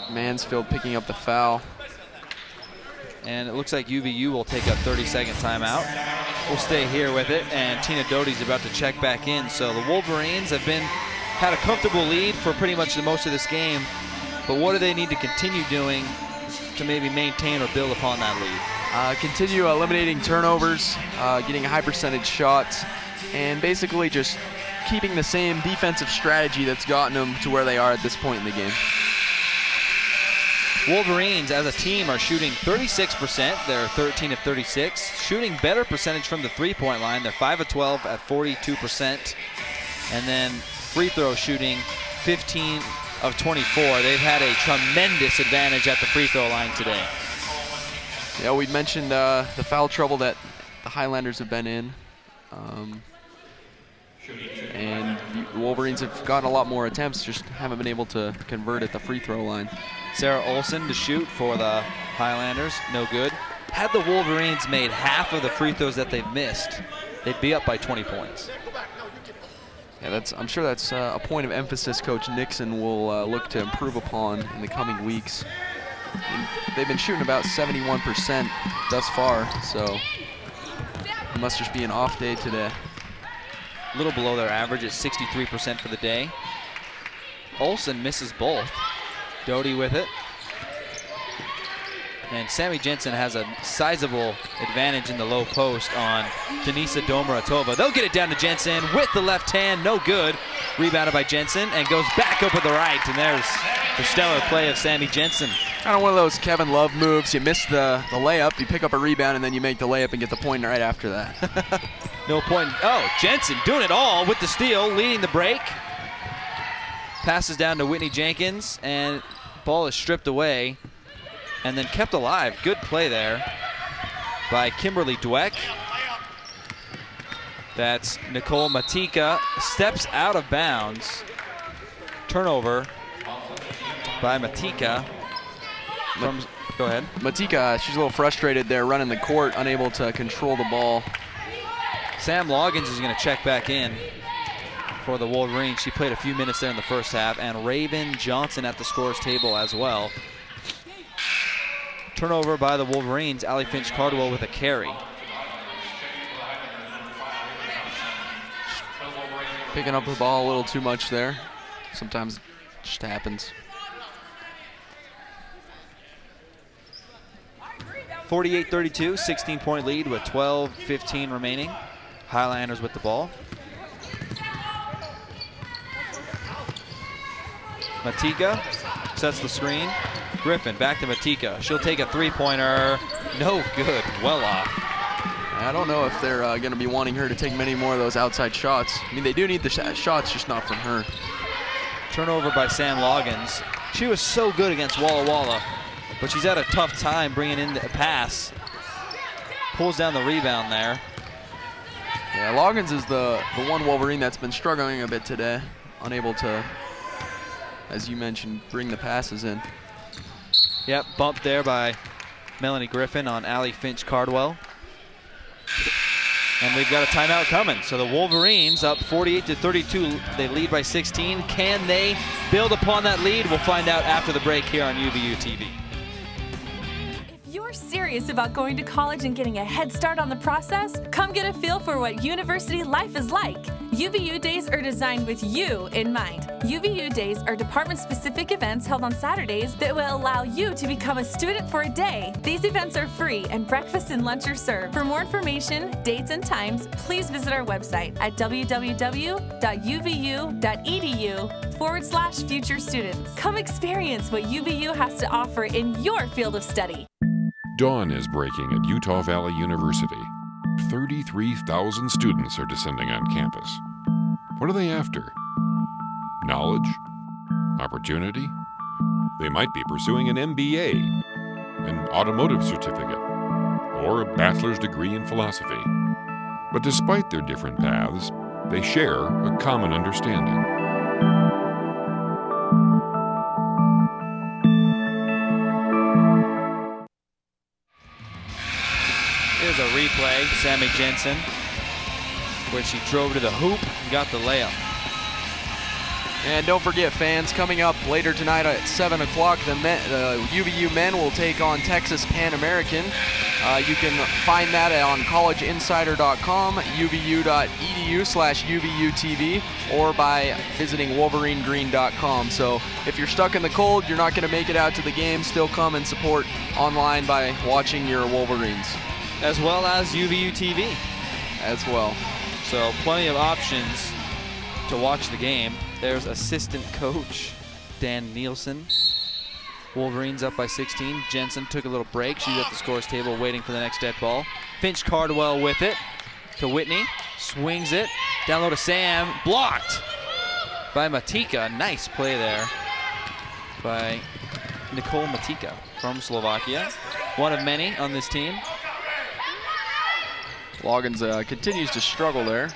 Mansfield picking up the foul. And it looks like UVU will take a 30-second timeout. We'll stay here with it, and Tina Doty's about to check back in. So the Wolverines have had a comfortable lead for pretty much the most of this game, but what do they need to continue doing to maybe maintain or build upon that lead? Continue eliminating turnovers, getting high percentage shots, and basically just keeping the same defensive strategy that's gotten them to where they are at this point in the game. Wolverines as a team are shooting 36%. They're 13 of 36. Shooting better percentage from the three-point line. They're 5 of 12 at 42%. And then free throw shooting 15 of 24. They've had a tremendous advantage at the free throw line today. Yeah, we mentioned the foul trouble that the Highlanders have been in. And the Wolverines have gotten a lot more attempts, just haven't been able to convert at the free throw line. Sarah Olsen to shoot for the Highlanders, no good. Had the Wolverines made half of the free throws that they've missed, they'd be up by 20 points. Yeah, I'm sure that's a point of emphasis Coach Nixon will look to improve upon in the coming weeks. And they've been shooting about 71% thus far, so it must just be an off day today. A little below their average at 63% for the day. Olsen misses both. Doty with it. And Sammy Jensen has a sizable advantage in the low post on Denisa Domoratova. They'll get it down to Jensen with the left hand, no good. Rebounded by Jensen and goes back up with the right. And there's the stellar play of Sammy Jensen. Kind of one of those Kevin Love moves. You miss the layup, you pick up a rebound, and then you make the layup and get the point right after that. No point. Oh, Jensen doing it all with the steal, leading the break. Passes down to Whitney Jenkins, and ball is stripped away and then kept alive. Good play there by Kimberly Dweck. That's Nicole Matika, steps out of bounds. Turnover by Matika. Go ahead. Matika, she's a little frustrated there running the court, unable to control the ball. Sam Loggins is going to check back in for the Wolverines. She played a few minutes there in the first half, and Raven Johnson at the scorer's table as well. Turnover by the Wolverines. Allie Finch-Cardwell with a carry. Picking up the ball a little too much there. Sometimes it just happens. 48-32, 16-point lead with 12:15 remaining. Highlanders with the ball. Matika sets the screen. Griffin back to Matika. She'll take a three-pointer. No good. Well off. I don't know if they're going to be wanting her to take many more of those outside shots. I mean, they do need the shots, just not from her. Turnover by Sam Loggins. She was so good against Walla Walla, but she's had a tough time bringing in the pass. Pulls down the rebound there. Yeah, Loggins is the one Wolverine that's been struggling a bit today. Unable to, as you mentioned, bring the passes in. Yep, bumped there by Melanie Griffin on Allie Finch-Cardwell. And we've got a timeout coming. So the Wolverines up 48-32. They lead by 16. Can they build upon that lead? We'll find out after the break here on UVU TV. If you're serious about going to college and getting a head start on the process, come get a feel for what university life is like. UVU Days are designed with you in mind. UVU Days are department-specific events held on Saturdays that will allow you to become a student for a day. These events are free and breakfast and lunch are served. For more information, dates, and times, please visit our website at www.uvu.edu/future students. Come experience what UVU has to offer in your field of study. Dawn is breaking at Utah Valley University. 33,000 students are descending on campus. What are they after? Knowledge? Opportunity? They might be pursuing an MBA, an automotive certificate, or a bachelor's degree in philosophy. But despite their different paths, they share a common understanding. Here's a replay, Sammy Jensen, where she drove to the hoop and got the layup. And don't forget, fans, coming up later tonight at 7 o'clock, the UVU men will take on Texas Pan American. You can find that on collegeinsider.com, uvu.edu/uvutv, or by visiting wolverinegreen.com. So if you're stuck in the cold, you're not going to make it out to the game, still come and support online by watching your Wolverines. As well as UVU TV. As well. So plenty of options to watch the game. There's assistant coach Dan Nielsen. Wolverines up by 16. Jensen took a little break. She's at the scores table waiting for the next dead ball. Finch-Cardwell with it to Whitney. Swings it. Down low to Sam. Blocked by Matika. Nice play there by Nicole Matika from Slovakia. One of many on this team. Loggins continues to struggle there.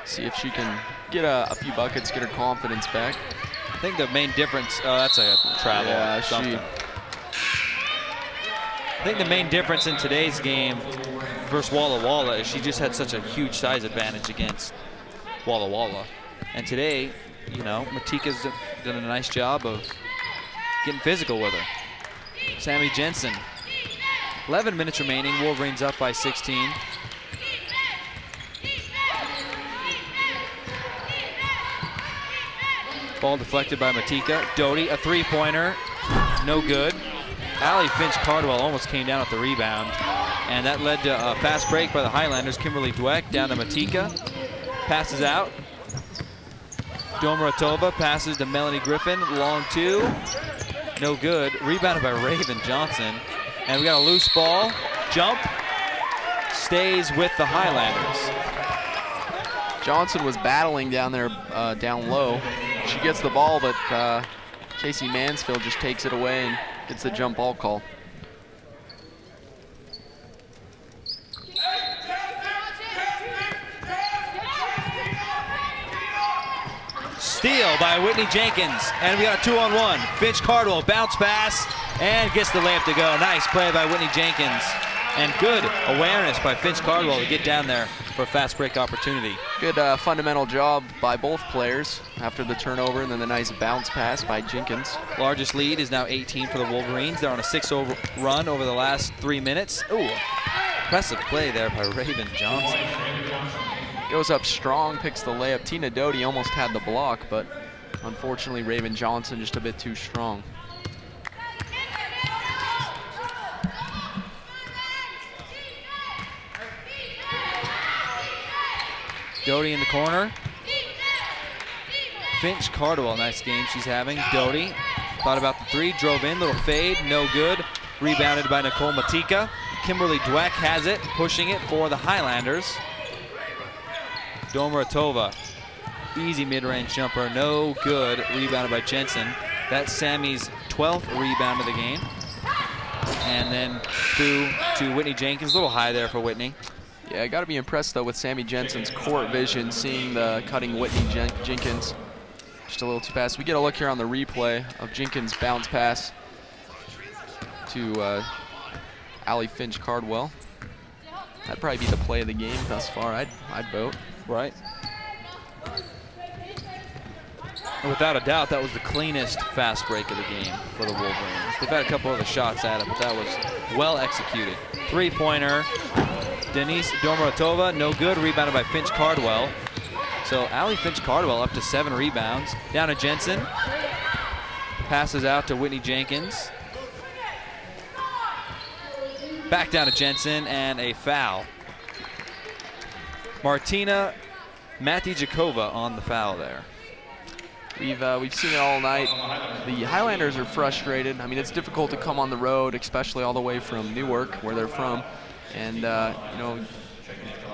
See if she can get a few buckets, get her confidence back. I think the main difference, that's a travel. Yeah, I think the main difference in today's game versus Walla Walla is she just had such a huge size advantage against Walla Walla. And today, you know, Matika's done a nice job of getting physical with her. Sammy Jensen, 11 minutes remaining, Wolverines up by 16. Ball deflected by Matika. Doty, a three-pointer, no good. Allie Finch-Cardwell almost came down with the rebound, and that led to a fast break by the Highlanders. Kimberly Dweck down to Matika, passes out. Domoratova passes to Melanie Griffin, long two, no good. Rebounded by Raven Johnson, and we got a loose ball. Jump, stays with the Highlanders. Johnson was battling down there, down low. She gets the ball, but Casey Mansfield just takes it away and gets the jump ball call. Steal by Whitney Jenkins, and we got a 2-on-1. Finch-Cardwell, bounce pass, and gets the layup to go. Nice play by Whitney Jenkins, and good awareness by Finch-Cardwell to get down there for a fast break opportunity. Good fundamental job by both players after the turnover, and then the nice bounce pass by Jenkins. Largest lead is now 18 for the Wolverines. They're on a 6-0 run over the last 3 minutes. Ooh, impressive play there by Raven Johnson. Goes up strong, picks the layup. Tina Doty almost had the block, but unfortunately Raven Johnson just a bit too strong. Doty in the corner. Finch-Cardwell, nice game she's having. Doty Thought about the three, drove in, little fade, no good. Rebounded by Nicole Matika. Kimberly Dweck has it, pushing it for the Highlanders. Domoratova, easy mid-range jumper, no good. Rebounded by Jensen. That's Sammy's 12th rebound of the game. And then through to Whitney Jenkins, a little high there for Whitney. Yeah, I got to be impressed though with Sammy Jensen's court vision, seeing the cutting Whitney Jenkins. Just a little too fast. We get a look here on the replay of Jenkins' bounce pass to Allie Finch-Cardwell. That'd probably be the play of the game thus far. I'd vote. Right. And without a doubt, that was the cleanest fast break of the game for the Wolverines. They've had a couple other shots at it, but that was well executed. Three-pointer, Denise Domoratova, no good. Rebounded by Finch-Cardwell. So Allie Finch-Cardwell up to 7 rebounds. Down to Jensen. Passes out to Whitney Jenkins. Back down to Jensen, and a foul. Martina Matijakova on the foul there. We've seen it all night. The Highlanders are frustrated. I mean, it's difficult to come on the road, especially all the way from Newark, where they're from, and you know,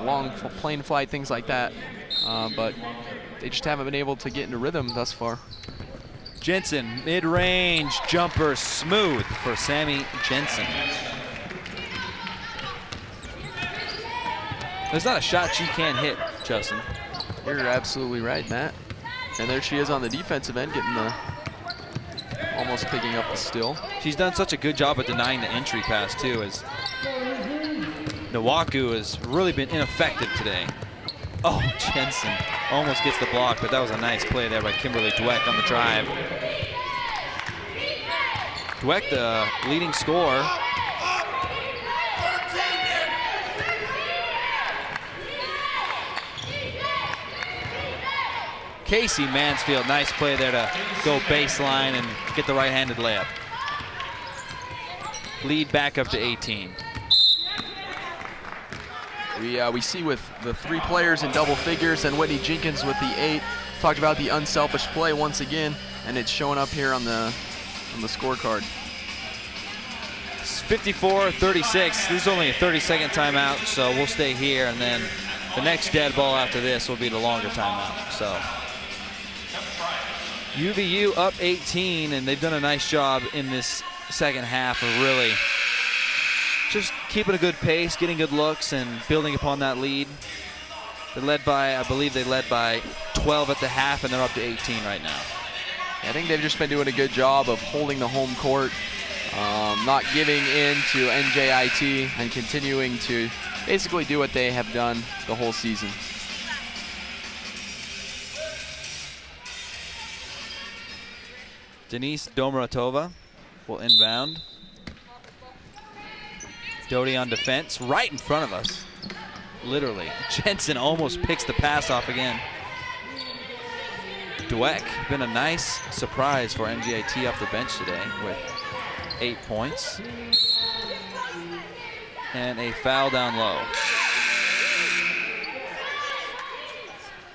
long plane flight, things like that. But they just haven't been able to get into rhythm thus far. Jensen, mid-range jumper, smooth for Sammy Jensen. There's not a shot she can't hit, Justin. You're absolutely right, Matt. And there she is on the defensive end, getting the, almost picking up the steal. She's done such a good job at denying the entry pass too, as Nawaku has really been ineffective today. Oh, Jensen almost gets the block, but that was a nice play there by Kimberly Dweck on the drive. Dweck, the leading scorer. Casey Mansfield, nice play there to go baseline and get the right-handed layup. Lead back up to 18. We see with the 3 players in double figures and Whitney Jenkins with the 8. Talked about the unselfish play once again, and it's showing up here on the scorecard. It's 54-36. This is only a 30-second timeout, so we'll stay here, and then the next dead ball after this will be the longer timeout. So UVU up 18, and they've done a nice job in this second half of really just keeping a good pace, getting good looks, and building upon that lead. They led by, I believe they led by 12 at the half, and they're up to 18 right now. I think they've just been doing a good job of holding the home court, not giving in to NJIT, and continuing to basically do what they have done the whole season. Denise Domoratova will inbound. Doty on defense, right in front of us. Literally. Jensen almost picks the pass off again. Dweck, been a nice surprise for NJIT off the bench today with 8 points. And a foul down low.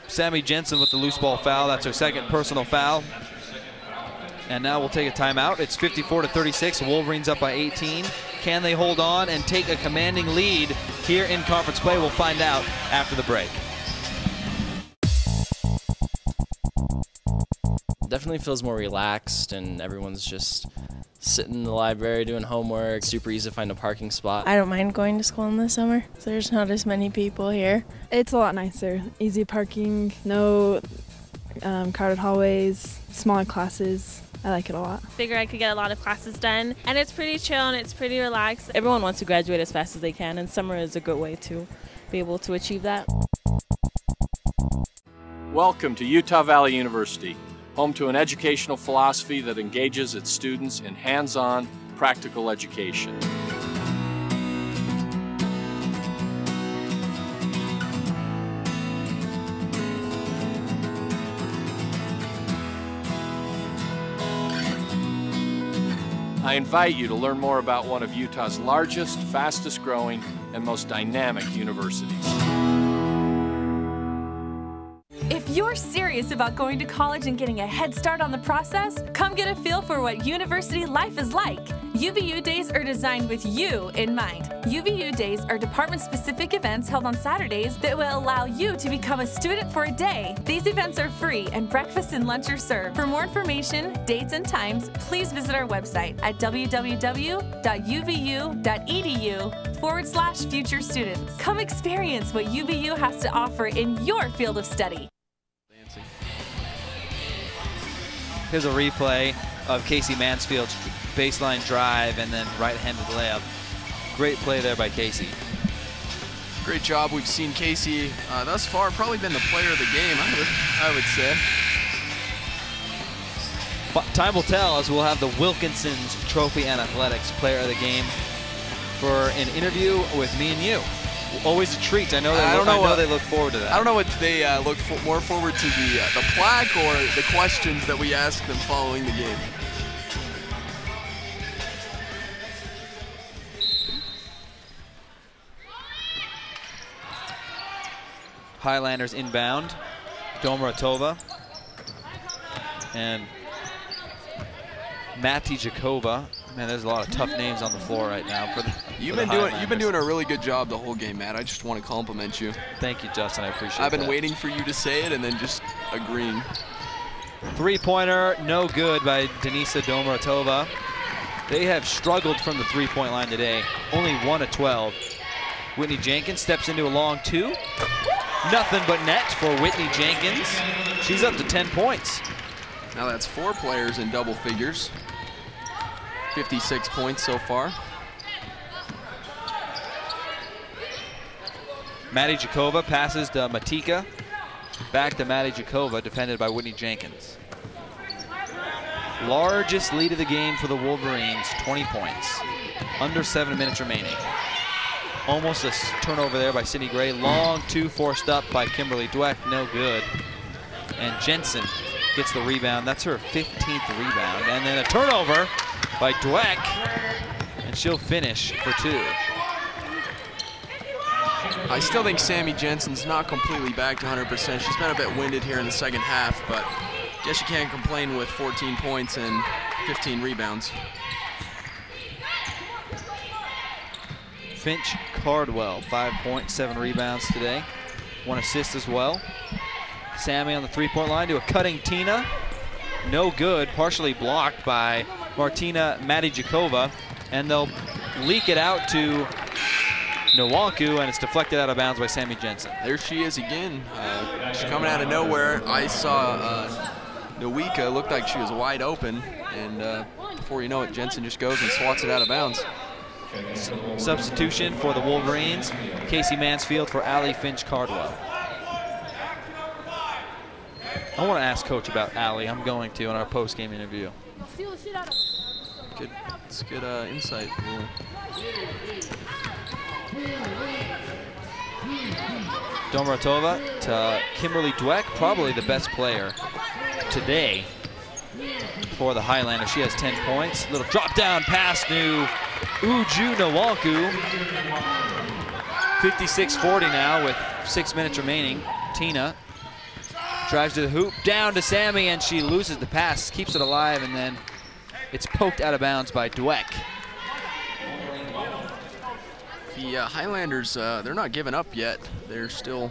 Sammy Jensen with the loose ball foul. That's her second personal foul. And now we'll take a timeout. It's 54-36. Wolverines up by 18. Can they hold on and take a commanding lead here in conference play? We'll find out after the break. Definitely feels more relaxed, and everyone's just sitting in the library doing homework. Super easy to find a parking spot. I don't mind going to school in the summer, so there's not as many people here. It's a lot nicer. Easy parking, no crowded hallways, smaller classes. I like it a lot. Figure I could get a lot of classes done, and it's pretty chill and it's pretty relaxed. Everyone wants to graduate as fast as they can, and summer is a good way to be able to achieve that. Welcome to Utah Valley University, home to an educational philosophy that engages its students in hands-on, practical education. I invite you to learn more about one of Utah's largest, fastest growing, and most dynamic universities. If you're serious about going to college and getting a head start on the process, come get a feel for what university life is like. UVU Days are designed with you in mind. UVU Days are department-specific events held on Saturdays that will allow you to become a student for a day. These events are free and breakfast and lunch are served. For more information, dates, and times, please visit our website at www.uvu.edu/future students. Come experience what UVU has to offer in your field of study. Here's a replay of Casey Mansfield's baseline drive and then right-handed layup. Great play there by Casey. Great job. We've seen Casey thus far probably been the player of the game, I would say. Time will tell as we'll have the Wilkinson's Trophy and Athletics Player of the Game for an interview with me and you. Always a treat. I know they look forward to that. I don't know what they look more forward to, the plaque or the questions that we ask them following the game. Highlanders inbound. Domoratova and Mati Jakova. Man, there's a lot of tough names on the floor right now for the You've been doing a really good job the whole game, Matt. I just want to compliment you. Thank you, Justin. I appreciate it. I've been waiting for you to say it and then just agreeing. Three-pointer, no good by Denisa Domoratova. They have struggled from the three-point line today. Only 1 of 12. Whitney Jenkins steps into a long two. Nothing but net for Whitney Jenkins. She's up to 10 points. Now that's 4 players in double figures. 56 points so far. Mati Jakova passes to Matika. Back to Mati Jakova, defended by Whitney Jenkins. Largest lead of the game for the Wolverines, 20 points. Under 7 minutes remaining. Almost a turnover there by Cydne Gray. Long two forced up by Kimberly Dweck, no good. And Jensen gets the rebound. That's her 15th rebound. And then a turnover by Dweck, and she'll finish for 2. I still think Sammy Jensen's not completely back to 100%. She's been a bit winded here in the second half, but I guess you can't complain with 14 points and 15 rebounds. Finch Cardwell, 5 points, 7 rebounds today. 1 assist as well. Sammy on the three-point line to a cutting Tina. No good, partially blocked by Martina Matijakova, and they'll leak it out to Nwanku, and it's deflected out of bounds by Sammy Jensen. There she is again. She's coming out of nowhere. I saw Nowika, looked like she was wide open, and before you know it, Jensen just goes and swats it out of bounds. Substitution for the Wolverines, Casey Mansfield for Allie Finch Cardwell. I want to ask Coach about Allie. I'm going to in our post-game interview. Good, it's good insight. Domoratova to Kimberly Dweck, probably the best player today for the Highlanders. She has 10 points. Little drop-down pass to Uvu.edu. 56-40 now with 6 minutes remaining. Tina drives to the hoop, down to Sammy, and she loses the pass, keeps it alive, and then it's poked out of bounds by Dweck. The Highlanders, they're not giving up yet. There's still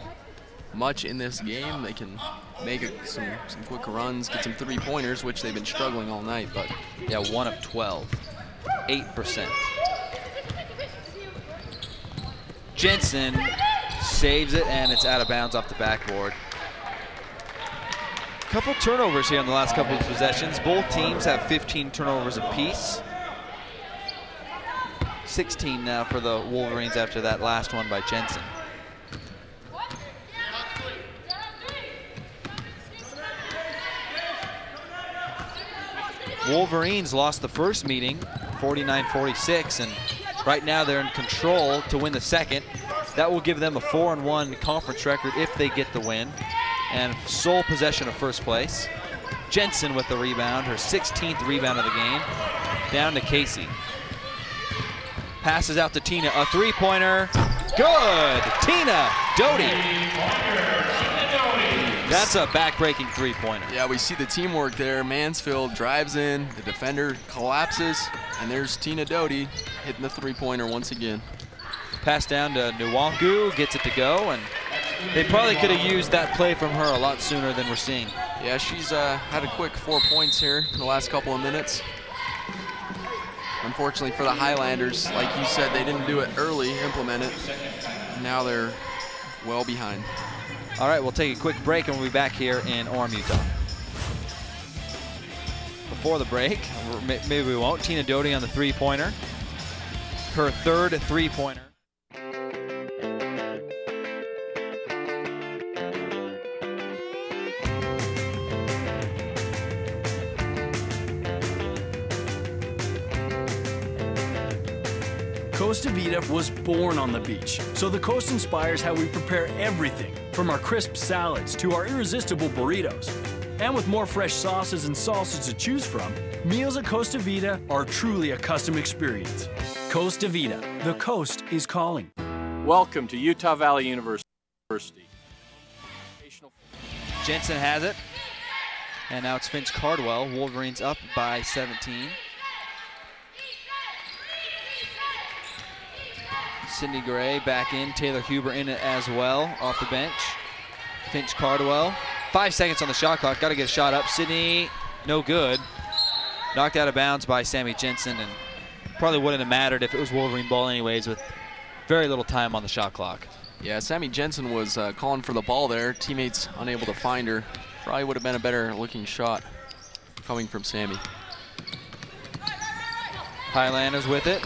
much in this game. They can make some quick runs, get some three-pointers, which they've been struggling all night. But yeah, 1 of 12, 8%. Jensen saves it, and it's out of bounds off the backboard. Couple turnovers here in the last couple of possessions. Both teams have 15 turnovers apiece. 16 now for the Wolverines after that last one by Jensen. Wolverines lost the first meeting, 49-46, and right now they're in control to win the second. That will give them a 4-1 conference record if they get the win, and sole possession of first place. Jensen with the rebound, her 16th rebound of the game. Down to Casey. Passes out to Tina, a three-pointer. Good! Tina Doty. That's a back-breaking three-pointer. Yeah, we see the teamwork there. Mansfield drives in, the defender collapses, and there's Tina Doty hitting the three-pointer once again. Pass down to Nuwanku, gets it to go, and they probably could have used that play from her a lot sooner than we're seeing. Yeah, she's had a quick 4 points here in the last couple of minutes. Unfortunately for the Highlanders, like you said, they didn't do it early, implement it. Now they're well behind. All right, we'll take a quick break and we'll be back here in Orem, Utah. Before the break, maybe we won't, Tina Doty on the three-pointer. Her third three-pointer. Costa Vida was born on the beach, so the coast inspires how we prepare everything, from our crisp salads to our irresistible burritos. And with more fresh sauces and salsas to choose from, meals at Costa Vida are truly a custom experience. Costa Vida, the coast is calling. Welcome to Utah Valley University. Jensen has it, and now it's Finch Cardwell. Wolverines up by 17. Cydne Gray back in, Taylor Huber in it as well, off the bench. Finch Cardwell, 5 seconds on the shot clock, got to get a shot up. Cydne, no good. Knocked out of bounds by Sammy Jensen, and probably wouldn't have mattered if it was Wolverine ball anyways, with very little time on the shot clock. Yeah, Sammy Jensen was calling for the ball there. Teammates unable to find her. Probably would have been a better looking shot coming from Sammy. Highlanders with it.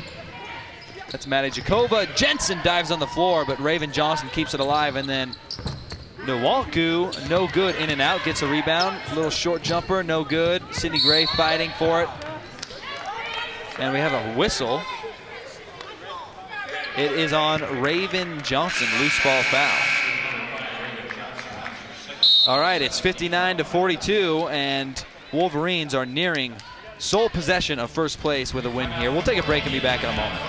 That's Maddie Jakova. Jensen dives on the floor, but Raven Johnson keeps it alive, and then Nuwanku, no good, in and out, gets a rebound. Little short jumper, no good. Cydne Gray fighting for it. And we have a whistle. It is on Raven Johnson, loose ball foul. All right, it's 59-42, and Wolverines are nearing sole possession of first place with a win here. We'll take a break and be back in a moment.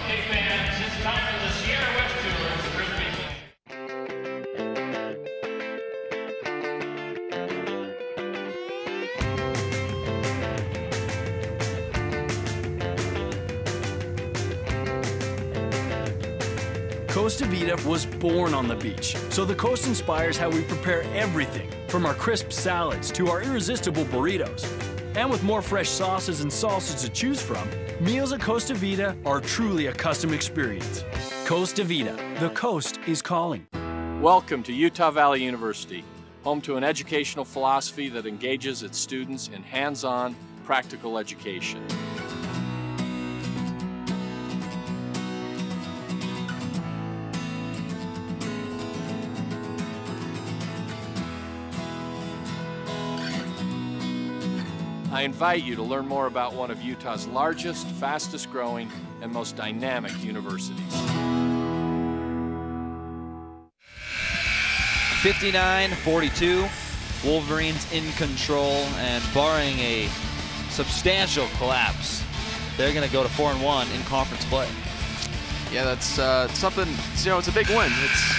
Costa Vida was born on the beach, so the coast inspires how we prepare everything, from our crisp salads to our irresistible burritos. And with more fresh sauces and salsas to choose from, meals at Costa Vida are truly a custom experience. Costa Vida, the coast is calling. Welcome to Utah Valley University, home to an educational philosophy that engages its students in hands-on, practical education. I invite you to learn more about one of Utah's largest, fastest growing, and most dynamic universities. 59-42, Wolverines in control, and barring a substantial collapse, they're going to go to 4-1 in conference play. Yeah, that's something, you know, it's a big win. It's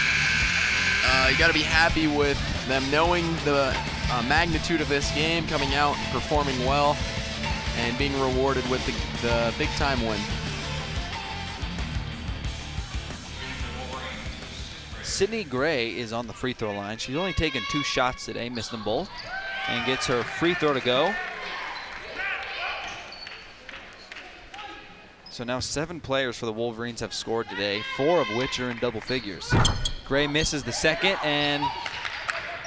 you got to be happy with them knowing the magnitude of this game, coming out and performing well, and being rewarded with the big-time win. Cydne Gray is on the free throw line. She's only taken 2 shots today, missed them both, and gets her free throw to go. So now 7 players for the Wolverines have scored today, 4 of which are in double figures. Gray misses the second, and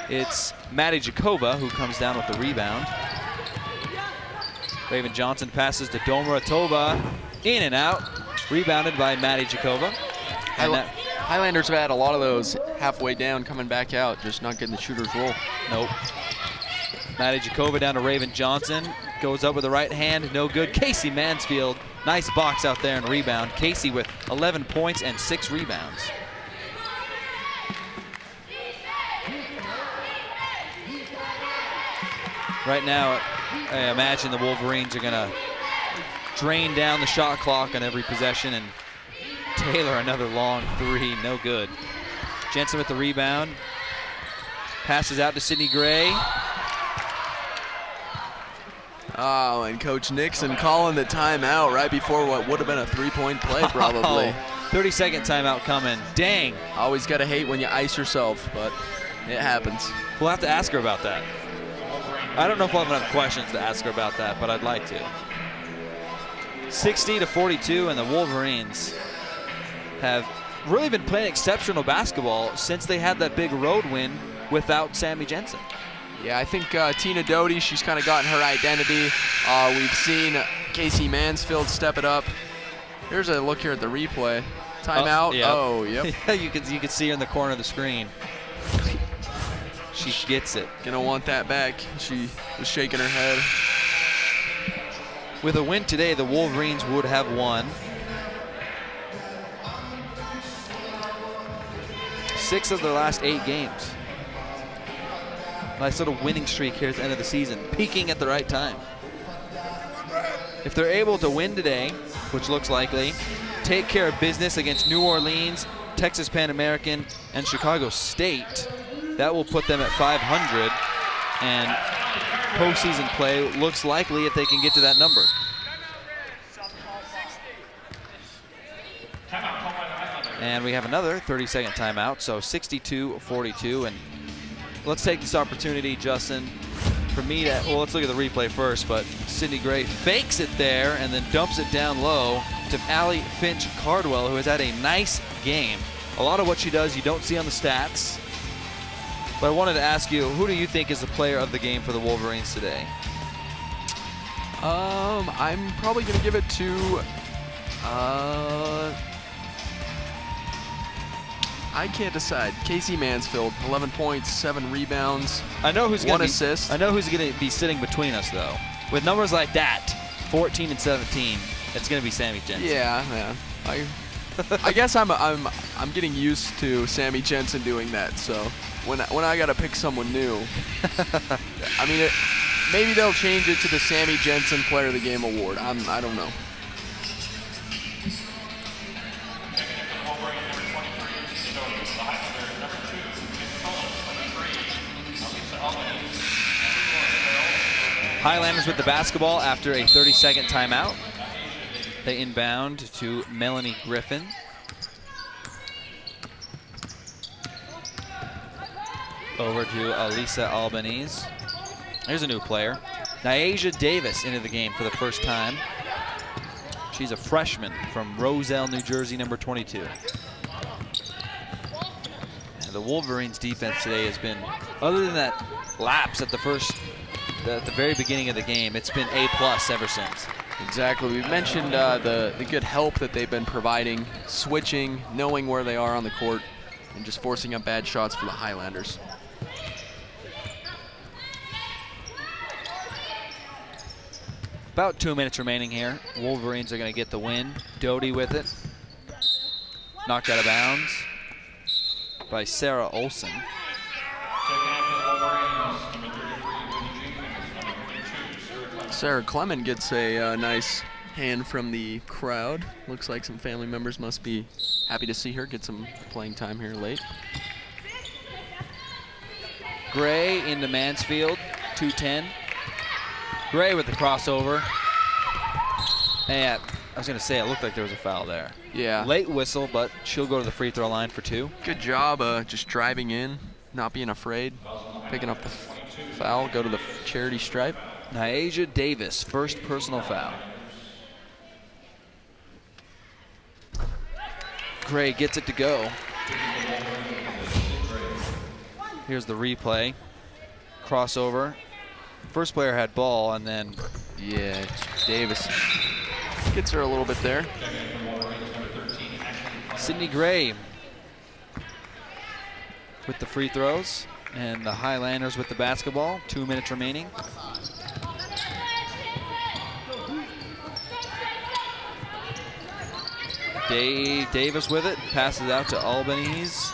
it's Maddie Jakova who comes down with the rebound. Raven Johnson passes to Domoratova, in and out, rebounded by Maddie Jakova. Highlanders have had a lot of those halfway down, coming back out, just not getting the shooter's roll. Nope. Maddie Jakova down to Raven Johnson, goes up with the right hand, no good. Casey Mansfield, nice box out there and rebound. Casey with 11 points and 6 rebounds. Right now, I imagine the Wolverines are gonna drain down the shot clock on every possession, and Taylor another long 3, no good. Jensen with the rebound. Passes out to Cydne Gray. Oh, and Coach Nixon calling the timeout right before what would have been a three-point play, probably. 30-second timeout coming. Dang. Always got to hate when you ice yourself, but it happens. We'll have to ask her about that. I don't know if we'll have enough questions to ask her about that, but I'd like to. 60-42, and the Wolverines have really been playing exceptional basketball since they had that big road win without Sammy Jensen. Yeah, I think Tina Doty, she's kind of gotten her identity. We've seen Casey Mansfield step it up. Here's a look here at the replay. Timeout. Yep. Oh, yep. Yeah, you can see her in the corner of the screen. She gets it. Gonna want that back. She was shaking her head. With a win today, the Wolverines would have won 6 of their last 8 games. Nice little winning streak here at the end of the season, peaking at the right time. If they're able to win today, which looks likely, take care of business against New Orleans, Texas Pan American, and Chicago State, that will put them at 500, and postseason play looks likely if they can get to that number. And we have another 30-second timeout, so 62-42, and let's take this opportunity, Justin, for me to, well, let's look at the replay first, but Cydne Gray fakes it there and then dumps it down low to Allie Finch-Cardwell, who has had a nice game. A lot of what she does you don't see on the stats, but I wanted to ask you, who do you think is the player of the game for the Wolverines today? I'm probably going to give it to, I can't decide. Casey Mansfield, 11 points, 7 rebounds, I know who's 1 assist. I know who's going to be sitting between us, though. With numbers like that, 14 and 17, it's going to be Sammy Jensen. Yeah, man. I guess I'm getting used to Sammy Jensen doing that. So when I got to pick someone new, I mean, maybe they'll change it to the Sammy Jensen Player of the Game award. I don't know. Highlanders with the basketball after a 30-second timeout. They inbound to Melanie Griffin. Over to Elisa Albanese. Here's a new player. Nyasia Davis into the game for the first time. She's a freshman from Roselle, New Jersey, number 22. And the Wolverines defense today has been, other than that lapse at the very beginning of the game, it's been A+ ever since. Exactly. We've mentioned the good help that they've been providing, switching, knowing where they are on the court, and just forcing up bad shots for the Highlanders. About 2 minutes remaining here. Wolverines are going to get the win. Doty with it. Knocked out of bounds by Sarah Olson. Sarah Clement gets a nice hand from the crowd. Looks like some family members must be happy to see her get some playing time here late. Gray into Mansfield, 2-10. Gray with the crossover. And I was going to say, it looked like there was a foul there. Yeah. Late whistle, but she'll go to the free throw line for 2. Good job just driving in, not being afraid, picking up the foul, go to the charity stripe. Nyasia Davis, first personal foul. Gray gets it to go. Here's the replay. Crossover. First player had ball, and then... Yeah, Davis gets her a little bit there. Cydne Gray with the free throws, and the Highlanders with the basketball. 2 minutes remaining. Davis with it, passes out to Albanese.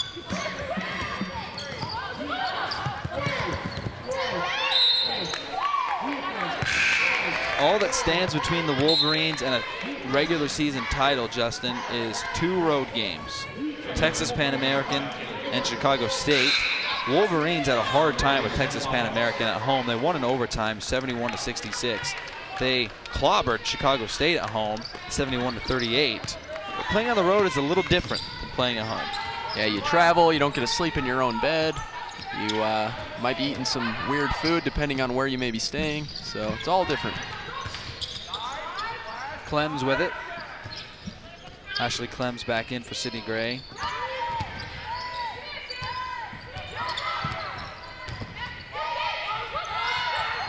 All that stands between the Wolverines and a regular season title, Justin, is 2 road games. Texas Pan American and Chicago State. Wolverines had a hard time with Texas Pan American at home. They won in overtime, 71-66. They clobbered Chicago State at home, 71-38. But playing on the road is a little different than playing at home. Yeah, you travel, you don't get to sleep in your own bed. You might be eating some weird food depending on where you may be staying. So it's all different. Clems with it. Ashley Clems back in for Cydne Gray.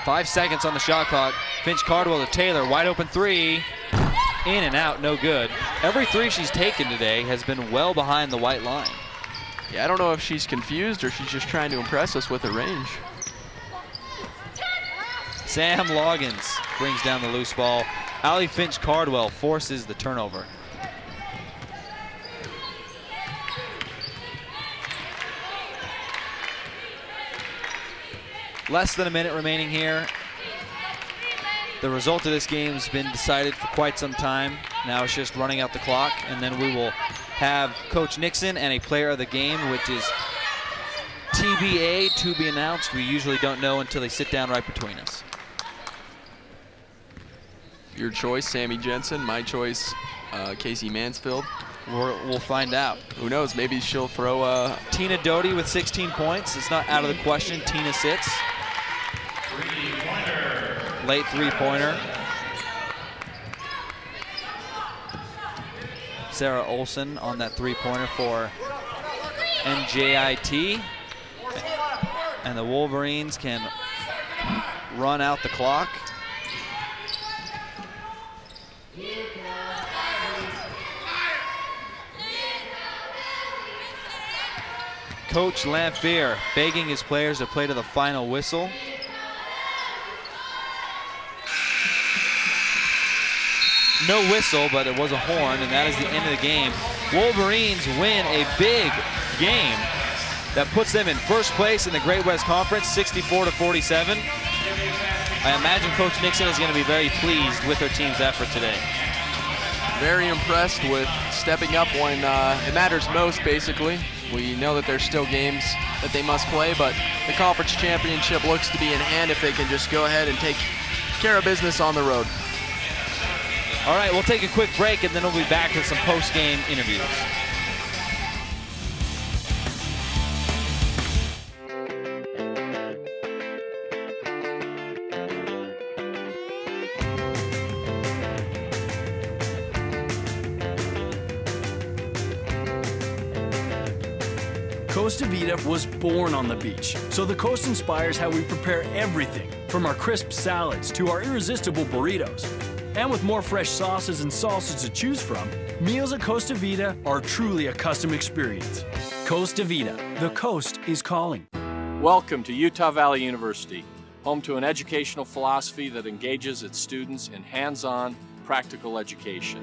Five seconds on the shot clock. Finch Cardwell to Taylor, wide open three. In and out, no good. Every three she's taken today has been well behind the white line. Yeah, I don't know if she's confused or she's just trying to impress us with her range. Sam Loggins brings down the loose ball. Allie Finch Cardwell forces the turnover. Less than a minute remaining here. The result of this game has been decided for quite some time. Now it's just running out the clock, and then we will have Coach Nixon and a player of the game, which is TBA, to be announced. We usually don't know until they sit down right between us. Your choice, Sammy Jensen. My choice, Casey Mansfield. We'll find out. Who knows? Maybe she'll throw Tina Doty with 16 points. It's not out of the question. Tina sits. Late three-pointer. Sarah Olson on that three-pointer for NJIT. And the Wolverines can run out the clock. Coach Lamphere begging his players to play to the final whistle. No whistle, but it was a horn, and that is the end of the game. Wolverines win a big game that puts them in first place in the Great West Conference, 64-47. I imagine Coach Nixon is going to be very pleased with her team's effort today. Very impressed with stepping up when it matters most, basically. We know that there's still games that they must play, but the conference championship looks to be in hand if they can just go ahead and take care of business on the road. All right, we'll take a quick break, and then we'll be back with some post-game interviews. Costa Vida was born on the beach, so the coast inspires how we prepare everything, from our crisp salads to our irresistible burritos. And with more fresh sauces and salsas to choose from, meals at Costa Vida are truly a custom experience. Costa Vida, the coast is calling. Welcome to Utah Valley University, home to an educational philosophy that engages its students in hands-on, practical education.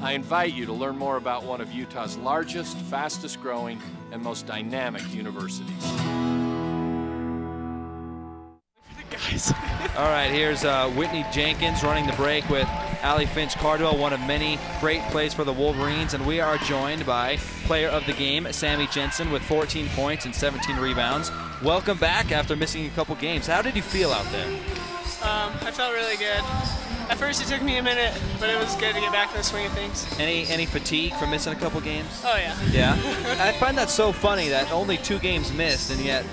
I invite you to learn more about one of Utah's largest, fastest growing, and most dynamic universities. All right, here's Whitney Jenkins running the break with Allie Finch Cardwell, one of many great plays for the Wolverines, and we are joined by player of the game, Sammy Jensen, with 14 points and 17 rebounds. Welcome back after missing a couple games. How did you feel out there? I felt really good. At first it took me a minute, but it was good to get back in the swing of things. Any fatigue from missing a couple games? Oh yeah. Yeah? I find that so funny that only 2 games missed and yet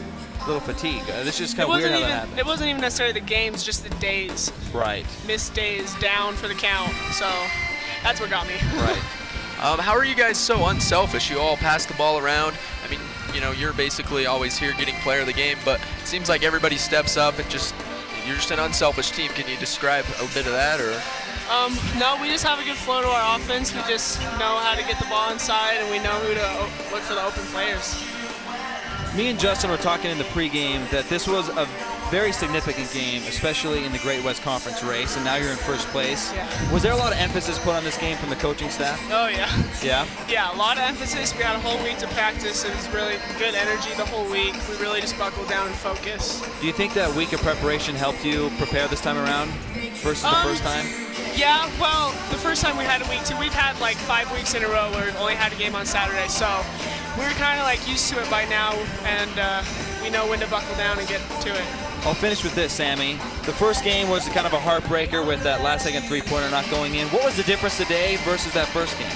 a little fatigue. This is just kind of weird how that happened. It wasn't even necessarily the games, just the days. Right. Missed days down for the count, so that's what got me. Right. How are you guys so unselfish? You all pass the ball around. I mean, you know, you're basically always here getting player of the game, but it seems like everybody steps up and you're just an unselfish team. Can you describe a bit of that, or? No, we just have a good flow to our offense. We just know how to get the ball inside, and we know who to look for the open players. Me and Justin were talking in the pregame that this was a very significant game, especially in the Great West Conference race, and now you're in first place. Yeah. Was there a lot of emphasis put on this game from the coaching staff? Oh, yeah. Yeah? Yeah, a lot of emphasis. We had a whole week to practice. It was really good energy the whole week. We really just buckled down and focused. Do you think that week of preparation helped you prepare this time around versus the first time? Yeah, well, the first time we had a week too. We've had like 5 weeks in a row where we've only had a game on Saturday, so we're kind of like used to it by now, and we know when to buckle down and get to it. I'll finish with this, Sammy. The first game was kind of a heartbreaker with that last-second three-pointer not going in. What was the difference today versus that first game?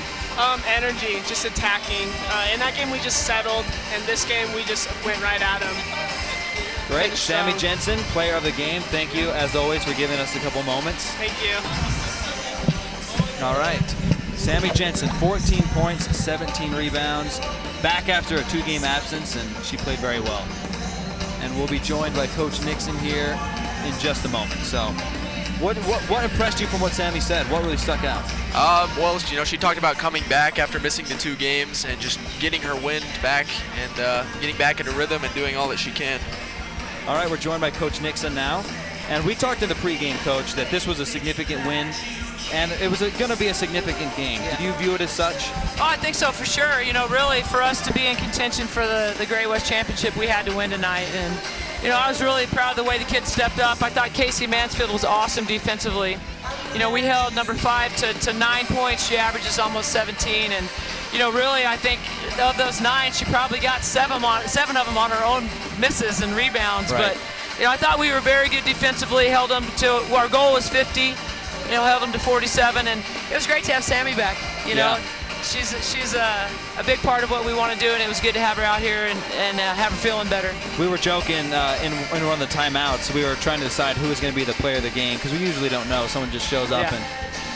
Energy, just attacking. In that game we just settled, and this game we just went right at them. Great. Sammy Jensen, player of the game. Thank you, as always, for giving us a couple moments. Thank you. All right. Sammy Jensen, 14 points, 17 rebounds, back after a 2-game absence, and she played very well. And we'll be joined by Coach Nixon here in just a moment. So, what impressed you from what Sammy said? What really stuck out? Well, you know, she talked about coming back after missing the 2 games and just getting her wind back and getting back into rhythm and doing all that she can. All right, we're joined by Coach Nixon now. And we talked in the pregame, Coach, that this was a significant win, and it was going to be a significant game. Did you view it as such? Oh, I think so, for sure. You know, really, for us to be in contention for the Great West Championship, we had to win tonight. And, you know, I was really proud of the way the kids stepped up. I thought Casey Mansfield was awesome defensively. You know, we held number 5 to 9 points. She averages almost 17. And, you know, really, I think of those 9, she probably got 7 of them on her own misses and rebounds. Right. But, you know, I thought we were very good defensively, held them to, our goal was 50, you know, held them to 47, and it was great to have Sammy back, you know. She's a big part of what we want to do, and it was good to have her out here and have her feeling better. We were joking in one of the timeouts. We were trying to decide who was going to be the player of the game, because we usually don't know. Someone just shows up, and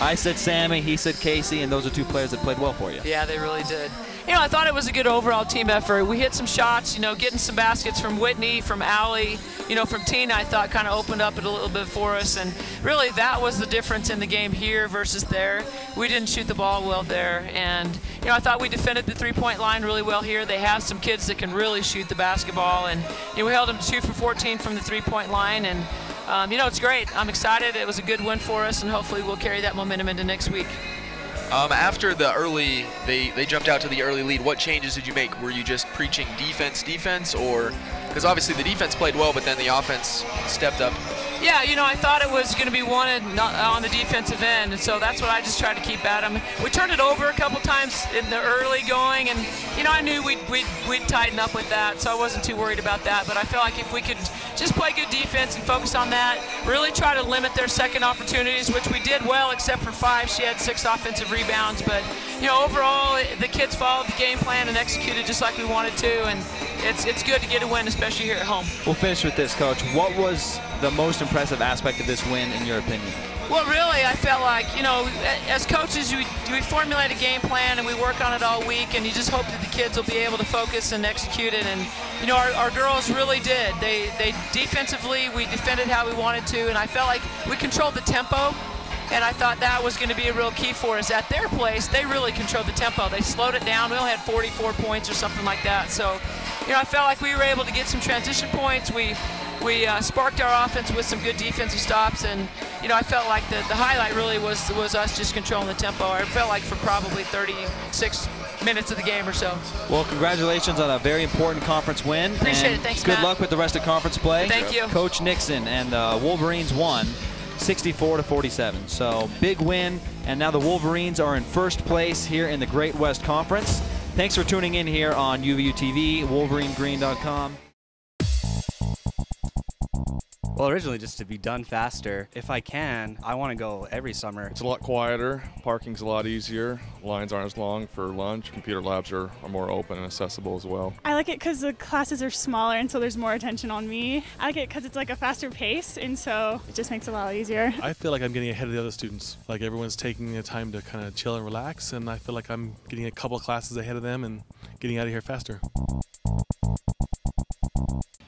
I said Sammy, he said Casey, and those are 2 players that played well for you. Yeah, they really did. You know, I thought it was a good overall team effort. We hit some shots, you know, getting some baskets from Whitney, from Allie, you know, from Tina, I thought kind of opened up it a little bit for us. And really that was the difference in the game here versus there. We didn't shoot the ball well there. And, you know, I thought we defended the 3-point line really well here. They have some kids that can really shoot the basketball. And, you know, we held them 2 for 14 from the 3-point line. And, you know, it's great. I'm excited. It was a good win for us, and hopefully we'll carry that momentum into next week. After the early, they jumped out to the early lead, what changes did you make? Were you just preaching defense, or, because obviously the defense played well, but then the offense stepped up? Yeah, you know, I thought it was going to be wanted on the defensive end, and so that's what I just tried to keep at them. We turned it over a couple times in the early going, and, you know, I knew we'd tighten up with that, so I wasn't too worried about that. But I felt like if we could just play good defense and focus on that, really try to limit their second opportunities, which we did well, except for 5. She had 6 offensive rebounds. But, you know, overall, the kids followed the game plan and executed just like we wanted to, and it's good to get a win, especially here at home. We'll finish with this, Coach. What was the most impressive aspect of this win, in your opinion? Well, really, I felt like, you know, as coaches, we formulate a game plan and we work on it all week, and you just hope that the kids will be able to focus and execute it. And, you know, our girls really did. They defensively, we defended how we wanted to, and I felt like we controlled the tempo. And I thought that was going to be a real key for us. At their place, they really controlled the tempo. They slowed it down. We only had 44 points or something like that. So, you know, I felt like we were able to get some transition points. We sparked our offense with some good defensive stops, and, you know, I felt like the highlight really was us just controlling the tempo. I felt like for probably 36 minutes of the game or so. Well, congratulations on a very important conference win. Appreciate it. Thanks, Good Matt. luck with the rest of conference play. Thank you. Coach Nixon and Wolverines won 64-47. So big win, and now the Wolverines are in first place here in the Great West Conference. Thanks for tuning in here on UVU-TV, WolverineGreen.com. Well, originally just to be done faster. If I can, I want to go every summer. It's a lot quieter, parking's a lot easier, lines aren't as long for lunch, computer labs are more open and accessible as well. I like it because the classes are smaller and so there's more attention on me. I like it because it's like a faster pace, and so it just makes it a lot easier. I feel like I'm getting ahead of the other students. Like everyone's taking the time to kind of chill and relax, and I feel like I'm getting a couple classes ahead of them and getting out of here faster.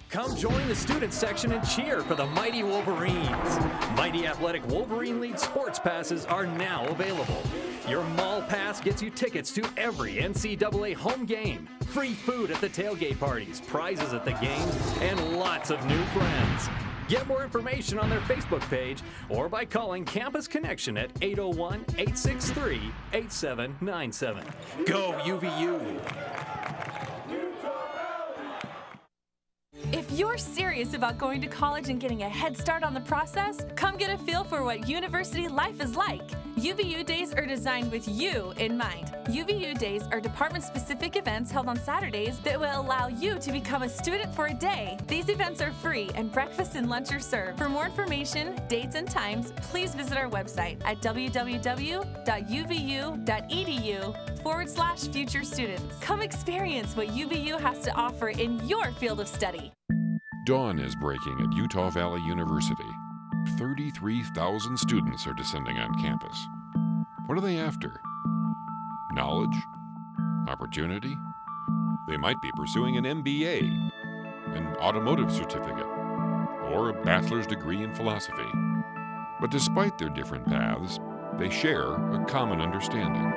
Come join the student section and cheer for the mighty Wolverines. Mighty Athletic Wolverine League sports passes are now available. Your mall pass gets you tickets to every NCAA home game, free food at the tailgate parties, prizes at the games, and lots of new friends. Get more information on their Facebook page or by calling Campus Connection at 801-863-8797. Go UVU! If you're serious about going to college and getting a head start on the process, come get a feel for what university life is like. UVU Days are designed with you in mind. UVU Days are department-specific events held on Saturdays that will allow you to become a student for a day. These events are free and breakfast and lunch are served. For more information, dates, and times, please visit our website at www.uvu.edu/future students. Come experience what UVU has to offer in your field of study. Dawn is breaking at Utah Valley University. 33,000 students are descending on campus. What are they after? Knowledge? Opportunity? They might be pursuing an MBA, an automotive certificate, or a bachelor's degree in philosophy. But despite their different paths, they share a common understanding.